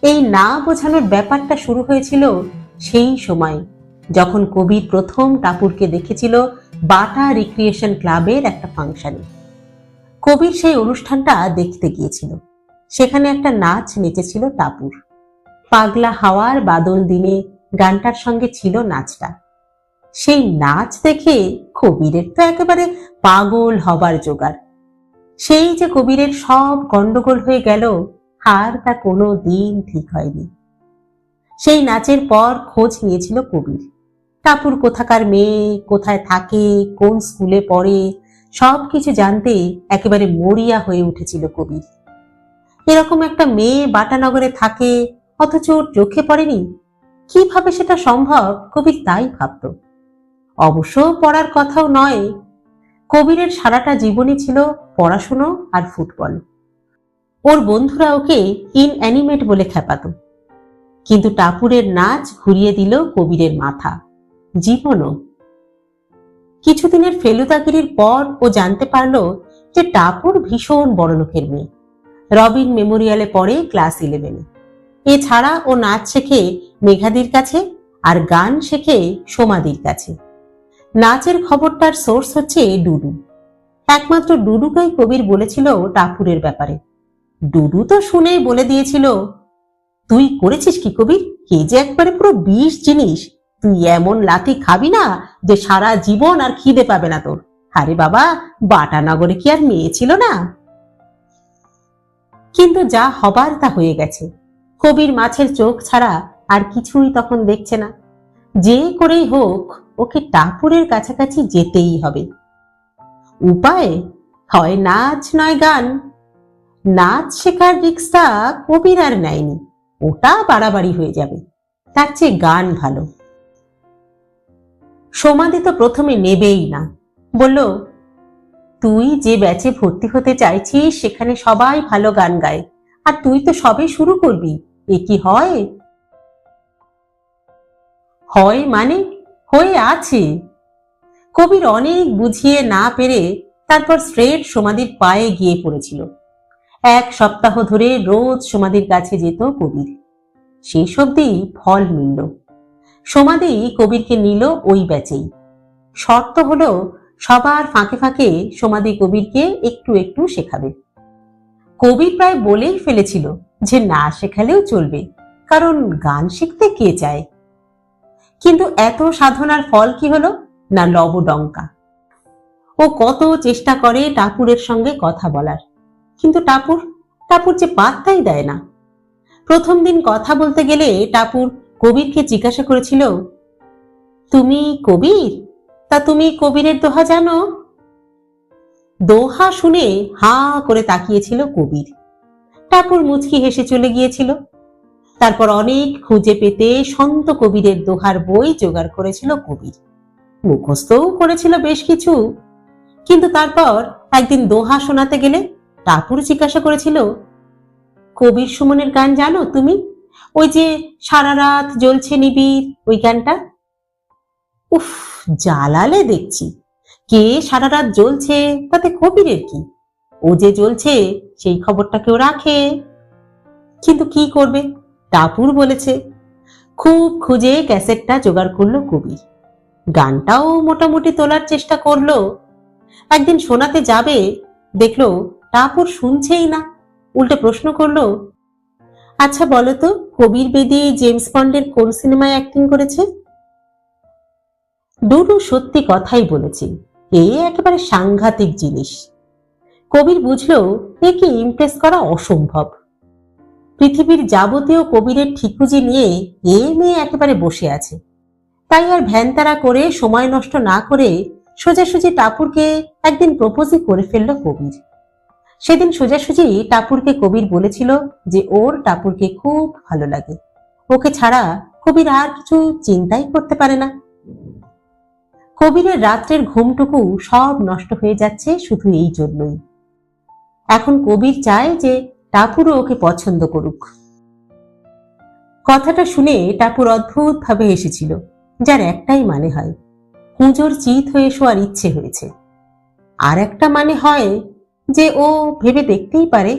এই না বোঝানোর ব্যাপারটা শুরু হয়েছিল সেই সময় যখন কবির প্রথম টাপুরকে দেখেছিল বাটা রিক্রিয়েশন ক্লাবের একটা ফাংশনে। কবির সেই অনুষ্ঠানটা দেখতে গিয়েছিল। সেখানে একটা নাচ নেচেছিল টাপুর। পাগলা হাওয়ার বাদল দিনে গানটার সঙ্গে ছিল নাচটা। সেই নাচ দেখে কবিরের তো একেবারে পাগল হবার জোগাড়। সেই যে কবিরের সব গন্ডগোল হয়ে গেল আর তা কোনো দিন ঠিক হয়নি। সেই নাচের পর খোঁজ নিয়েছিল কবির। টাপুর কোথাকার মেয়ে, কোথায় থাকে, কোন স্কুলে পড়ে সবকিছু জানতে একেবারে মরিয়া হয়ে উঠেছিল কবির। এরকম একটা মেয়ে বাটানগরে থাকে অথচ ওর চোখে পড়েনি, কিভাবে সেটা সম্ভব কবির তাই ভাবত। অবশ্য পড়ার কথাও নয়, কবিরের সারাটা জীবনই ছিল পড়াশুনো আর ফুটবল। ওর বন্ধুরা ওকে ইনঅ্যানিমেট বলে খেপাত। কিন্তু টাপুরের নাচ ঘুরিয়ে দিল কবিরের মাথা, জীবনও। কিছুদিনের ফেলুদাগিরির পর ও জানতে পারল যে টাপুর ভীষণ বড়লোকের মেয়ে। রবিন মেমোরিয়ালে পড়ে ক্লাস 11-এ। এছাড়া ও নাচ শেখে মেঘাদির কাছে আর গান শেখে সোমাদির কাছে। নাচের খবরটার সোর্স হচ্ছে ডুডু। একমাত্র ডুডুকেই কবির বলেছিল টাপুরের ব্যাপারে। ডুডু তো শুনেই বলে দিয়েছিল, তুই করেছিস কি কবির, কে যে একবারে পুরো বিষ জিনিস, তুই এমন লাথি খাবি না যে সারা জীবন আর খিদে পাবে না তোর। আরে বাবা, বাটানগরে কি আর মেয়ে ছিল না? কিন্তু যা হবার তা হয়ে গেছে। কবির মাছের চোখ ছাড়া আর কিছুই তখন দেখছে না। যে করেই হোক ওকে টাপুরের কাছাকাছি যেতেই হবে। উপায় হয় নাচ নয় গান। নাচ শেখার রিক্সটা কবির আর নেয়নি, ওটা বাড়াবাড়ি হয়ে যাবে। তার চেয়ে গান ভালো। সোমাদি তো প্রথমে নেবেই না, বলল, তুই যে ব্যাচে ভর্তি হতে চাইছিস সেখানে সবাই ভালো গান গায়, আর তুই তো সবে শুরু করবি, এ কি হয়? হয় মানে হয়ে আছে। কবির অনেক বুঝিয়ে না পেরে তারপর স্ট্রেট সোমাদির পায়ে গিয়ে পড়েছিল। 1 সপ্তাহ ধরে রোজ সোমাদির কাছে যেত কবির। শেষ অবধি ফল মিলল। সোমাদি কবিরকে নিল ওই ব্যাচেই। শর্ত হলো সবার ফাঁকে ফাঁকে সোমাদি কবিরকে একটু একটু শেখাবে। কবির প্রায় বলেই ফেলেছিল যে না শেখালেও চলবে, কারণ গান শিখতে কে চায়। কিন্তু এত সাধনার ফল কি হলো না, লবডঙ্কা। ও কত চেষ্টা করে টাপুরের সঙ্গে কথা বলার, কিন্তু টাপুর যে পাত্তাই দেয় না। প্রথম দিন কথা বলতে গেলে টাপুর কবিরকে জিজ্ঞাসা করেছিল, তুমি কবির? তা তুমি কবিরের দোহা জানো? দোহা শুনে হা করে তাকিয়েছিল কবির। টাপুর মুচকি হেসে চলে গিয়েছিল। তারপর অনেক খুঁজে পেতে সন্ত কবিরের দোহার বই জোগাড় করেছিল কবির, মুখস্থও করেছিল বেশ কিছু। কিন্তু তারপর একদিন দোহা শোনাতে গেলে টাপুর জিজ্ঞাসা করেছিল, কবির সুমনের গান জানো তুমি? ওই যে সারা রাত জ্বলছে নিবিড়, ওই গানটা। উফ, জ্বালালে দেখছি। কে সারা রাত জ্বলছে তাতে কবিরের কি? ও যে জ্বলছে সেই খবরটা কেউ রাখে? কিন্তু কি করবে, টাপুর বলেছে। খুব খুঁজে ক্যাসেটটা জোগাড় করলো কবির, গানটাও মোটামুটি তোলার চেষ্টা করলো। একদিন শোনাতে যাবে, দেখলো টাপুর শুনছেই না, উল্টে প্রশ্ন করলো, আচ্ছা বলো তো, কবির বেদি জেমস বন্ডের কোন সিনেমায় অ্যাক্টিং করেছে? ডুডু সত্যি কথাই বলেছে, এ একেবারে সাংঘাতিক জিনিস। কবির বুঝলো একে ইমপ্রেস করা অসম্ভব। পৃথিবীর যাবতীয় কবিরের ঠিকুজি নিয়ে এ মেয়ে একেবারে বসে আছে। তাই আর ভ্যানতারা করে সময় নষ্ট না করে সোজাসুজি টাপুরকে একদিন প্রপোজই করে ফেলল কবির। সেদিন সোজাসুজি টাপুরকে কবির বলেছিল যে ওর টাপুরকে খুব ভালো লাগে, ওকে ছাড়া কবির আর কিছু চিন্তাই করতে পারে না। কবিরের রাত্রের ঘুমটুকু সব নষ্ট হয়ে যাচ্ছে শুধু এই জন্যই। এখন কবির চায় যে টাপুরও ওকে পছন্দ করুক। কথাটা শুনে টাপুর অদ্ভুত ভাবে হেসেছিল, যার একটাই মানে হয় হুজোর চিত হয়ে শোয়ার ইচ্ছে হয়েছে, আর একটা মানে হয় যে ও ভেবে দেখতেই পারে।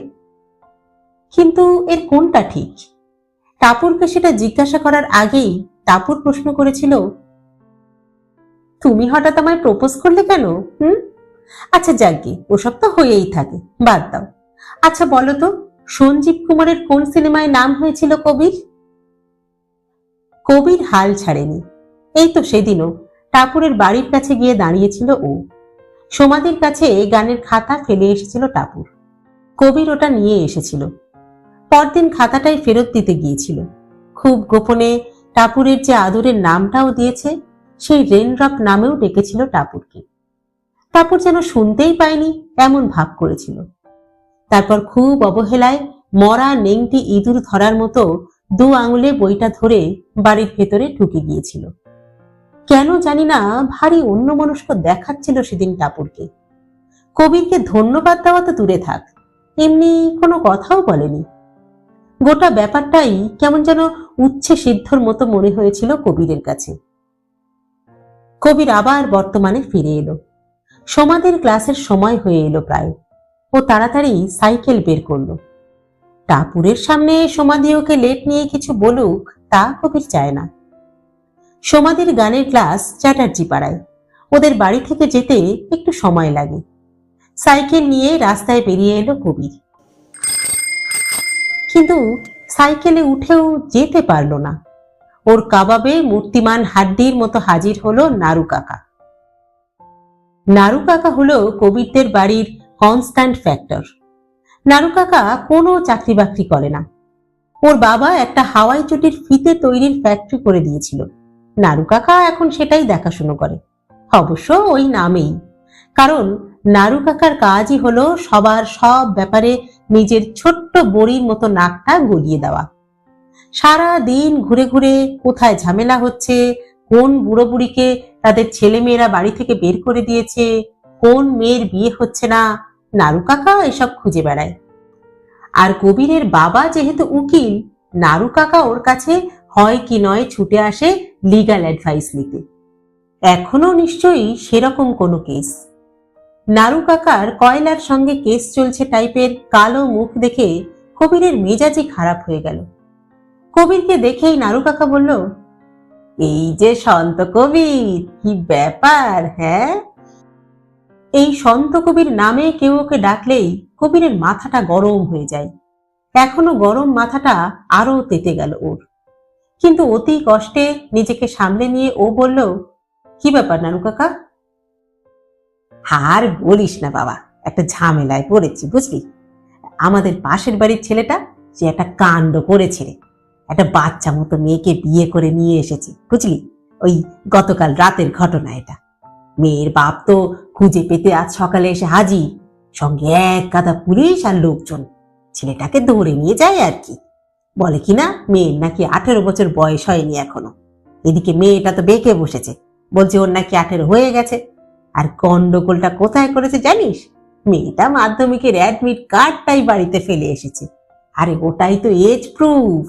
কিন্তু এর কোনটা ঠিক? টাপুরকে সেটা জিজ্ঞাসা করার আগেই টাপুর প্রশ্ন করেছিল, তুমি হঠাৎ আমায় প্রপোজ করলে কেন? আচ্ছা যাকগে, ওসব তো হয়েই থাকে, বাদ দাও। আচ্ছা বলো তো, সঞ্জীব কুমারের কোন সিনেমায় নাম হয়েছিল কবির? কবির হাল ছাড়েনি। এই তো সেদিনও টাপুরের বাড়ির কাছে গিয়ে দাঁড়িয়েছিল ও। সমাধির কাছে গানের খাতা ফেলে এসেছিল টাপুর, কবির ওটা নিয়ে এসেছিল। পরদিন খাতাটাই ফেরত দিতে গিয়েছিল। খুব গোপনে টাপুরের যে আদরের নামটাও দিয়েছে, সেই রেনড্রপ নামেও ডেকেছিল টাপুরকে। টাপুর যেন শুনতেই পায়নি এমন ভাব করেছিল। তারপর খুব অবহেলায় মরা নেংটি ইঁদুর ধরার মতো দু আঙুলে বইটা ধরে বাড়ির ভেতরে ঢুকে গিয়েছিল। কেন জানি না ভারী অন্যমনস্ক দেখাচ্ছিল সেদিন টাপুরকে। কবিরকে ধন্যবাদ দেওয়া তো দূরে থাক, এমনি কোনো কথাও বলেনি। গোটা ব্যাপারটাই কেমন যেন উচ্ছে সিদ্ধর মতো মনে হয়েছিল কবিরের কাছে। কবির আবার বর্তমানে ফিরে এলো। সমাধির ক্লাসের সময় হয়ে এলো প্রায়। ও তাড়াতাড়ি সাইকেল বের করলো। টাপুরের সামনে সমাধি ওকে লেট নিয়ে কিছু বলুক তা কবির চায় না। সমাধির গানের ক্লাস চ্যাটার্জি পাড়ায়, ওদের বাড়ি থেকে যেতে একটু সময় লাগে। সাইকেল নিয়ে রাস্তায় বেরিয়ে এলো কবির, কিন্তু সাইকেলে উঠেও যেতে পারল না। ওর কাবাবে মূর্তিমান হাড্ডির মতো হাজির হলো নারু কাকা। নারু কাকা হলো কবিরদের বাড়ির কনস্ট্যান্ট ফ্যাক্টর। নারু কাকা কোনো চাকরি বাকরি করে না। ওর বাবা একটা হাওয়াই চটির ফিতে তৈরির ফ্যাক্টরি করে দিয়েছিল। নারু কাকা এখন সেটাই দেখাশুনো করে, অবশ্য ওই নামেই। কারণ নারু কাকার কাজই হলো সবার সব ব্যাপারে নিজের ছোট্ট বড়ির মতো নাকটা গলিয়ে দেওয়া। সারা দিন ঘুরে ঘুরে কোথায় ঝামেলা হচ্ছে, কোন বুড়ো বুড়িকে তাদের ছেলে মেয়েরা বাড়ি থেকে বের করে দিয়েছে, কোন মেয়ের বিয়ে হচ্ছে না, নারু কাকা এসব খুঁজে বেড়ায়। আর কবিরের বাবা যেহেতু উকিল, নারু কাকা ওর কাছে হয় কি নয় ছুটে আসে লিগ্যাল অ্যাডভাইস নিতে। এখনো নিশ্চয়ই সেরকম কোনো কেস। নারু কাকার কয়লার সঙ্গে কেস চলছে টাইপের কালো মুখ দেখে কবিরের মেজাজই খারাপ হয়ে গেল। কবিরকে দেখেই নারু কাকা বলল, এই যে সন্ত কবির, কি ব্যাপার? হ্যাঁ, এই সন্ত কবির নামে কেউ ওকে ডাকলেই কবিরের মাথাটা গরম হয়ে যায়। এখনো গরম মাথাটা আরো তেতে গেল ওর। কিন্তু অতি কষ্টে নিজেকে সামলে নিয়ে ও বলল, কি ব্যাপার নানু কাকা? আর বলিস না বাবা, একটা ঝামেলায় পড়েছি বুঝলি। আমাদের পাশের বাড়ির ছেলেটা সে একটা কাণ্ড করেছে রে। একটা বাচ্চা মতো মেয়েকে বিয়ে করে নিয়ে এসেছে বুঝলি। ওই গতকাল রাতের ঘটনা এটা। মেয়ের বাপ তো খুঁজে পেতে আজ সকালে এসে হাজির, সঙ্গে এক গাদা পুলিশ আর লোকজন। ছেলেটাকে ধরে নিয়ে যায় আর কি। বলে কিনা মেয়ের নাকি 18 বছর বয়স হয়নি এখনো। এদিকে মেয়েটা তো বেঁকে বসেছে, বলছে ওর নাকি 18 হয়ে গেছে। আর গন্ডগোলটা কোথায় করেছে জানিস? মেয়েটা মাধ্যমিকের অ্যাডমিট কার্ডটাই বাড়িতে ফেলে এসেছে। আরে ওটাই তো এজ প্রুফ।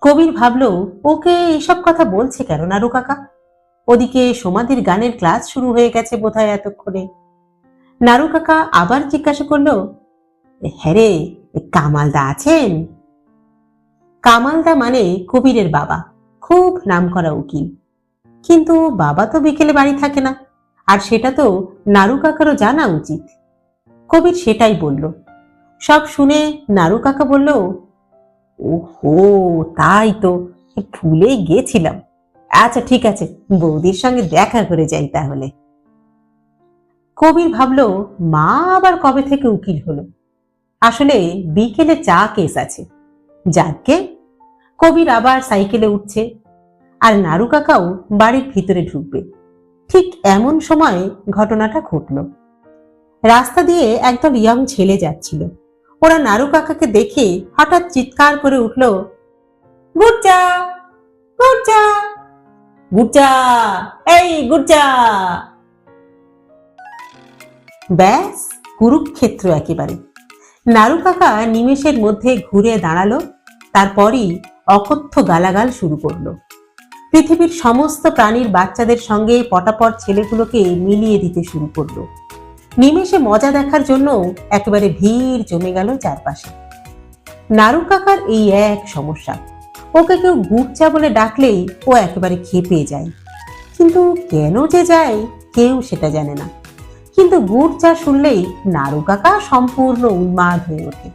কবির ভাবলো ওকে এসব কথা বলছে কেন নারু কাকা। ওদিকে সমাধির গানের ক্লাস শুরু হয়ে গেছে বোধহয় এতক্ষণে। নারু কাকা আবার জিজ্ঞাসা করলো, হ্যাঁ রে, কামালদা আছেন? কামালদা মানে কবিরের বাবা, খুব নামকরা উকিল। কিন্তু বাবা তো বিকেলে বাড়ি থাকে না, আর সেটা তো নারু কাকারও জানা উচিত। কবির সেটাই বলল। সব শুনে নারু কাকা বলল, ওহো তাই তো, ভুলেই গেছিলাম। আচ্ছা ঠিক আছে, বৌদির সঙ্গে দেখা করে যাই তাহলে। কবির ভাবলো মা আবার কবে থেকে উকিল হলো। আসলে বিকেলে চা কেস আছে। যাকে কবির আবার সাইকেলে উঠছে, আর নারু কাকাও বাড়ির ভিতরে ঢুকবে। ঠিক এমন সময় ঘটনাটা ঘটল। রাস্তা দিয়ে একদল ইয়ং ছেলে যাচ্ছিল। ওরা নারু কাকাকে দেখে হঠাৎ চিৎকার করে উঠল, গুড়চা, গুড়চা, গুড়চা, এই গুড়চা। ব্যাস কুরুক্ষেত্র একেবারে। নারু কাকা নিমেষের মধ্যে ঘুরে দাঁড়ালো, তারপরই অকথ্য গালাগাল শুরু করলো। পৃথিবীর সমস্ত প্রাণীর বাচ্চাদের সঙ্গে পটাপট ছেলেগুলোকে মিলিয়ে দিতে শুরু করলো। নিমেষে মজা দেখার জন্য একেবারে ভিড় জমে গেল চারপাশে। নারু কাকার এই এক সমস্যা, ওকে কেউ গুড়চা বলে ডাকলেই ও একেবারে খেপে যায়। কিন্তু কেন যে যায় কেউ সেটা জানে না। কিন্তু গুড়চা শুনলেই নারু কাকা সম্পূর্ণ উন্মাদ হয়ে ওঠে।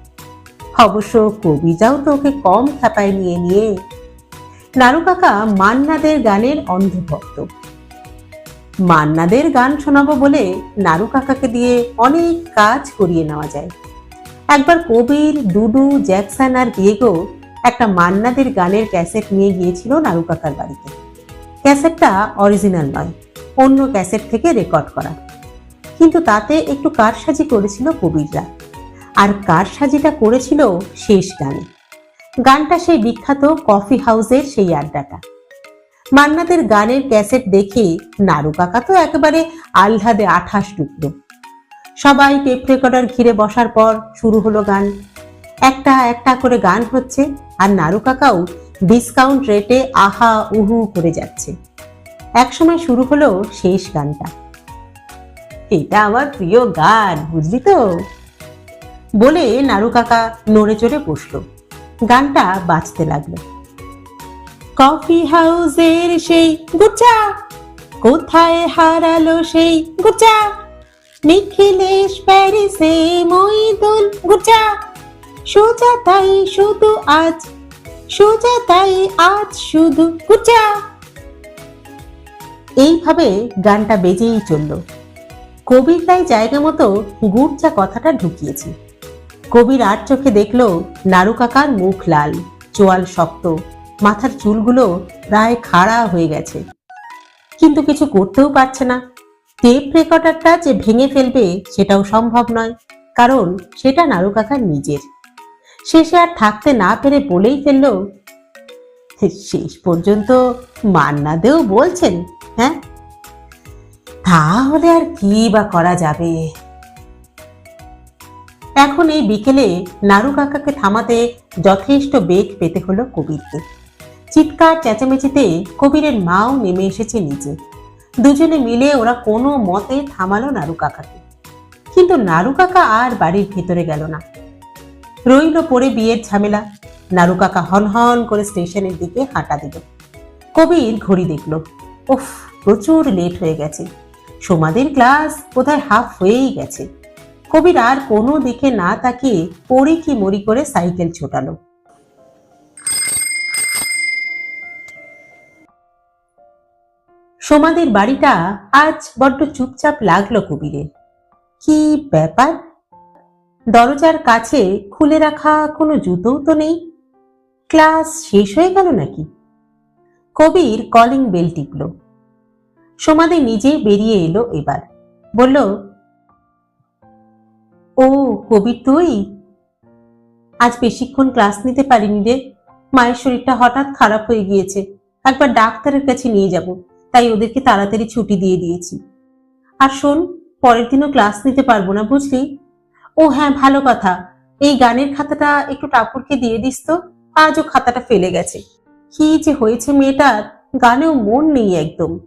অবশ্য কবিরাও তো ওকে কম খেপায় নিয়ে। নারু কাকা মান্নাদের গানের অন্ধভক্ত। মান্নাদের গান শোনাবো বলে নারু কাকাকে দিয়ে অনেক কাজ করিয়ে নেওয়া যায়। একবার কবির, ডুডু, জ্যাকসন আর দিয়েগো একটা মান্নাদের গানের ক্যাসেট নিয়ে গিয়েছিল নারু কাকার বাড়িতে। ক্যাসেটটা অরিজিনাল নয়, অন্য ক্যাসেট থেকে রেকর্ড করা। কিন্তু তাতে একটু কারসাজি করেছিল কবিররা, আর কারসাজিটা করেছিল শেষ গানে। গানটা সেই বিখ্যাত কফি হাউসের সেই আড্ডাটা। মান্নাদের গানের ক্যাসেট দেখে নারু কাকা তো একেবারে আহ্লাদে আঠাশ টুকরো। সবাই টেপ রেকর্ডার ঘিরে বসার পর শুরু হলো গান। একটা একটা করে গান হচ্ছে, আর নারু কাকাও ডিসকাউন্ট রেটে আহা উহু করে যাচ্ছে। একসময় শুরু হলো শেষ গানটা। এটা আমার প্রিয় গান, বুঝলি তো, বলে নারু কাকা নড়ে চড়ে বসলো। গানটা বাজতে লাগলো। কফি হাউসের সেই গুচ্চা, কোথায় হারালো সেই গুচ্চা, নিখিলেশ প্যারিসে মইদুল গুচ্চা, সোজা তাই শুধু আজ, সোজা তাই আজ শুধু গুচ্চা। এইভাবে গানটা বেজেই চলল। কবির তাই জায়গা মতো গুড়চা কথাটা ঢুকিয়েছে। কবির আর চোখে দেখল নারু কাকার মুখ লাল, চোয়াল শক্ত, মাথার চুলগুলো প্রায় খাড়া হয়ে গেছে। কিন্তু কিছু করতেও পারছে না। টেপ রেকর্ডারটা যে ভেঙে ফেলবে সেটাও সম্ভব নয়, কারণ সেটা নারু কাকার নিজের। শেষে আর থাকতে না পেরে বলেই ফেলল, শেষ পর্যন্ত মান্নাদেও বলছেন। হ্যাঁ, তাহলে আর কি বা করা যাবে। এখন এই বিকেলে নারু কাকাকে থামাতে যথেষ্ট বেগ পেতে হলো কবিরকে। চিৎকার চেঁচামেচিতে কবিরের মাও নেমে এসেছে নিচে। দুজনে মিলে ওরা কোনো মতে থামালো নারু কাকাকে। কিন্তু নারু কাকা আর বাড়ির ভেতরে গেল না, রইল পড়ে বিয়ের ঝামেলা। নারু কাকা হনহন করে স্টেশনের দিকে হাঁটা দিল। কবির ঘড়ি দেখল, উফ, প্রচুর লেট হয়ে গেছে। সমাধির ক্লাস বোধহয় হাফ হয়েই গেছে। কবির আর কোনো দিকে না তাকিয়ে পড়ি কি মরি করে সাইকেল ছোটালো। সমাধির বাড়িটা আজ বড্ড চুপচাপ লাগলো কবিরের। কি ব্যাপার? দরজার কাছে খুলে রাখা কোনো জুতোও তো নেই। ক্লাস শেষ হয়ে গেল নাকি? কবির কলিং বেল টিপল। সমাধি নিজে বেরিয়ে এলো এবার, বলল, ও কবির তুই? আজ বেশিক্ষণ ক্লাস নিতে পারিনি রে। মায়ের শরীরটা হঠাৎ খারাপ হয়ে গিয়েছে, একবার ডাক্তারের কাছে নিয়ে যাব, তাই ওদেরকে তাড়াতাড়ি ছুটি দিয়ে দিয়েছি। আর শোন, পরের দিনও ক্লাস নিতে পারবো না, বুঝলি? ও হ্যাঁ, ভালো কথা, এই গানের খাতাটা একটু টাপুরকে দিয়ে দিস তো। আজও খাতাটা ফেলে গেছে। কি যে হয়েছে মেয়েটার, গানেও মন নেই একদম।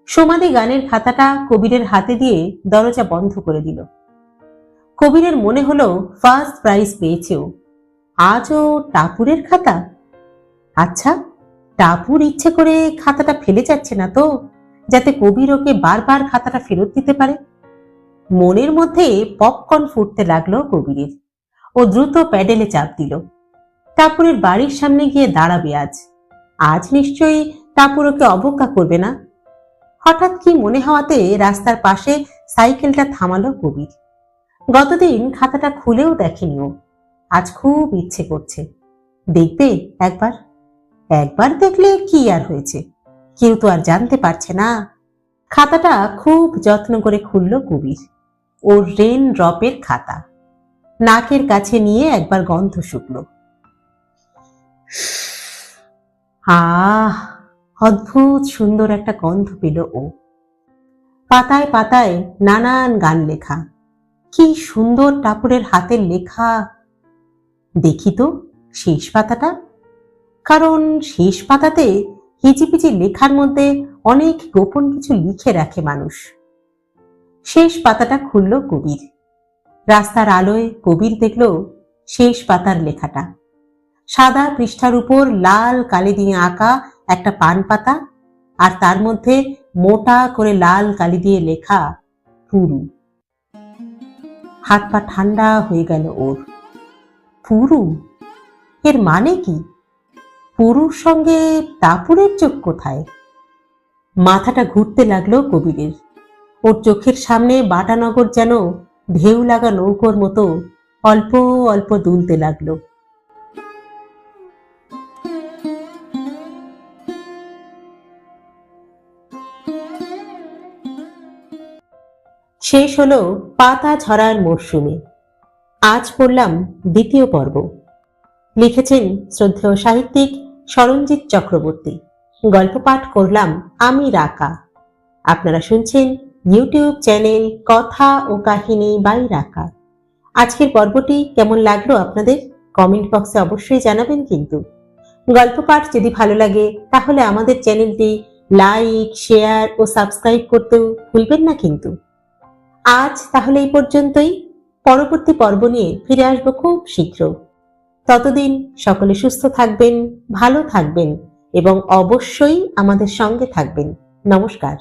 সোমাদি গানের খাতাটা কবিরের হাতে দিয়ে দরজা বন্ধ করে দিল। কবিরের মনে হলো ফার্স্ট প্রাইজ পেয়েছেও। আজও টাপুরের খাতা? আচ্ছা, টাপুর ইচ্ছে করে খাতাটা ফেলে যাচ্ছে না তো, যাতে কবির ওকে বারবার খাতাটা ফেরত দিতে পারে? মনের মধ্যে পপকর্ন ফুটতে লাগলো কবিরের। ও দ্রুত প্যাডেলে চাপ দিল। টাপুরের বাড়ির সামনে গিয়ে দাঁড়াবে আজ। আজ নিশ্চয়ই টাপুর ওকে অবজ্ঞা করবে না। হঠাৎ কি মনে হওয়াতে রাস্তার পাশে সাইকেলটা থামালো কবির। গতদিন খাতাটা খুলেও দেখেনি ও। আজ খুব ইচ্ছে করছে। দেখবে একবার। একবার দেখলে কি আর হয়েছে, কেউ তো আর জানতে পারছে না। খাতাটা খুব যত্ন করে খুলল কবির। ওর রেন ড্রপের খাতা। নাকের কাছে নিয়ে একবার গন্ধ শুকলো। আহ, অদ্ভুত সুন্দর একটা গন্ধ পেল ও। পাতায় পাতায় নানান গান লেখা। কি সুন্দর টাপুরের হাতের লেখা। দেখি তো শেষ পাতাটা। কারণ শেষ পাতাতে হিজিপিজি লেখার মধ্যে অনেক গোপন কিছু লিখে রাখে মানুষ। শেষ পাতাটা খুলল কবির। রাস্তার আলোয় কবির দেখল শেষ পাতার লেখাটা। সাদা পৃষ্ঠার উপর লাল কালি দিয়ে আঁকা একটা পান পাতা, আর তার মধ্যে মোটা করে লাল কালি দিয়ে লেখা পুরু। হাত পা ঠান্ডা হয়ে গেল ওর। পুরু? এর মানে কি? পুরুর সঙ্গে টাপুরের চোখ কোথায়? মাথাটা ঘুরতে লাগলো কবিরের। ওর চোখের সামনে বাটানগর যেন ঢেউ লাগা নৌকোর মতো অল্প অল্প দুলতে লাগলো। শেষ হলো পাতা ঝরার মরশুমে। আজ পড়লাম দ্বিতীয় পর্ব। লিখেছেন শ্রদ্ধেয় সাহিত্যিক সরঞ্জিত চক্রবর্তী। গল্প পাঠ করলাম আমি রাকা। আপনারা শুনছেন ইউটিউব চ্যানেল কথা ও কাহিনী বাই রাকা। আজকের পর্বটি কেমন লাগলো আপনাদের কমেন্ট বক্সে অবশ্যই জানাবেন। কিন্তু গল্প পাঠ যদি ভালো লাগে তাহলে আমাদের চ্যানেলটি লাইক, শেয়ার ও সাবস্ক্রাইব করতেও ভুলবেন না কিন্তু। আজ তাহলে এই পর্যন্তই। পরবর্তী পর্ব নিয়ে ফিরে আসবো খুব শীঘ্র। ততদিন সকলে সুস্থ থাকবেন, ভালো থাকবেন এবং অবশ্যই আমাদের সঙ্গে থাকবেন। নমস্কার।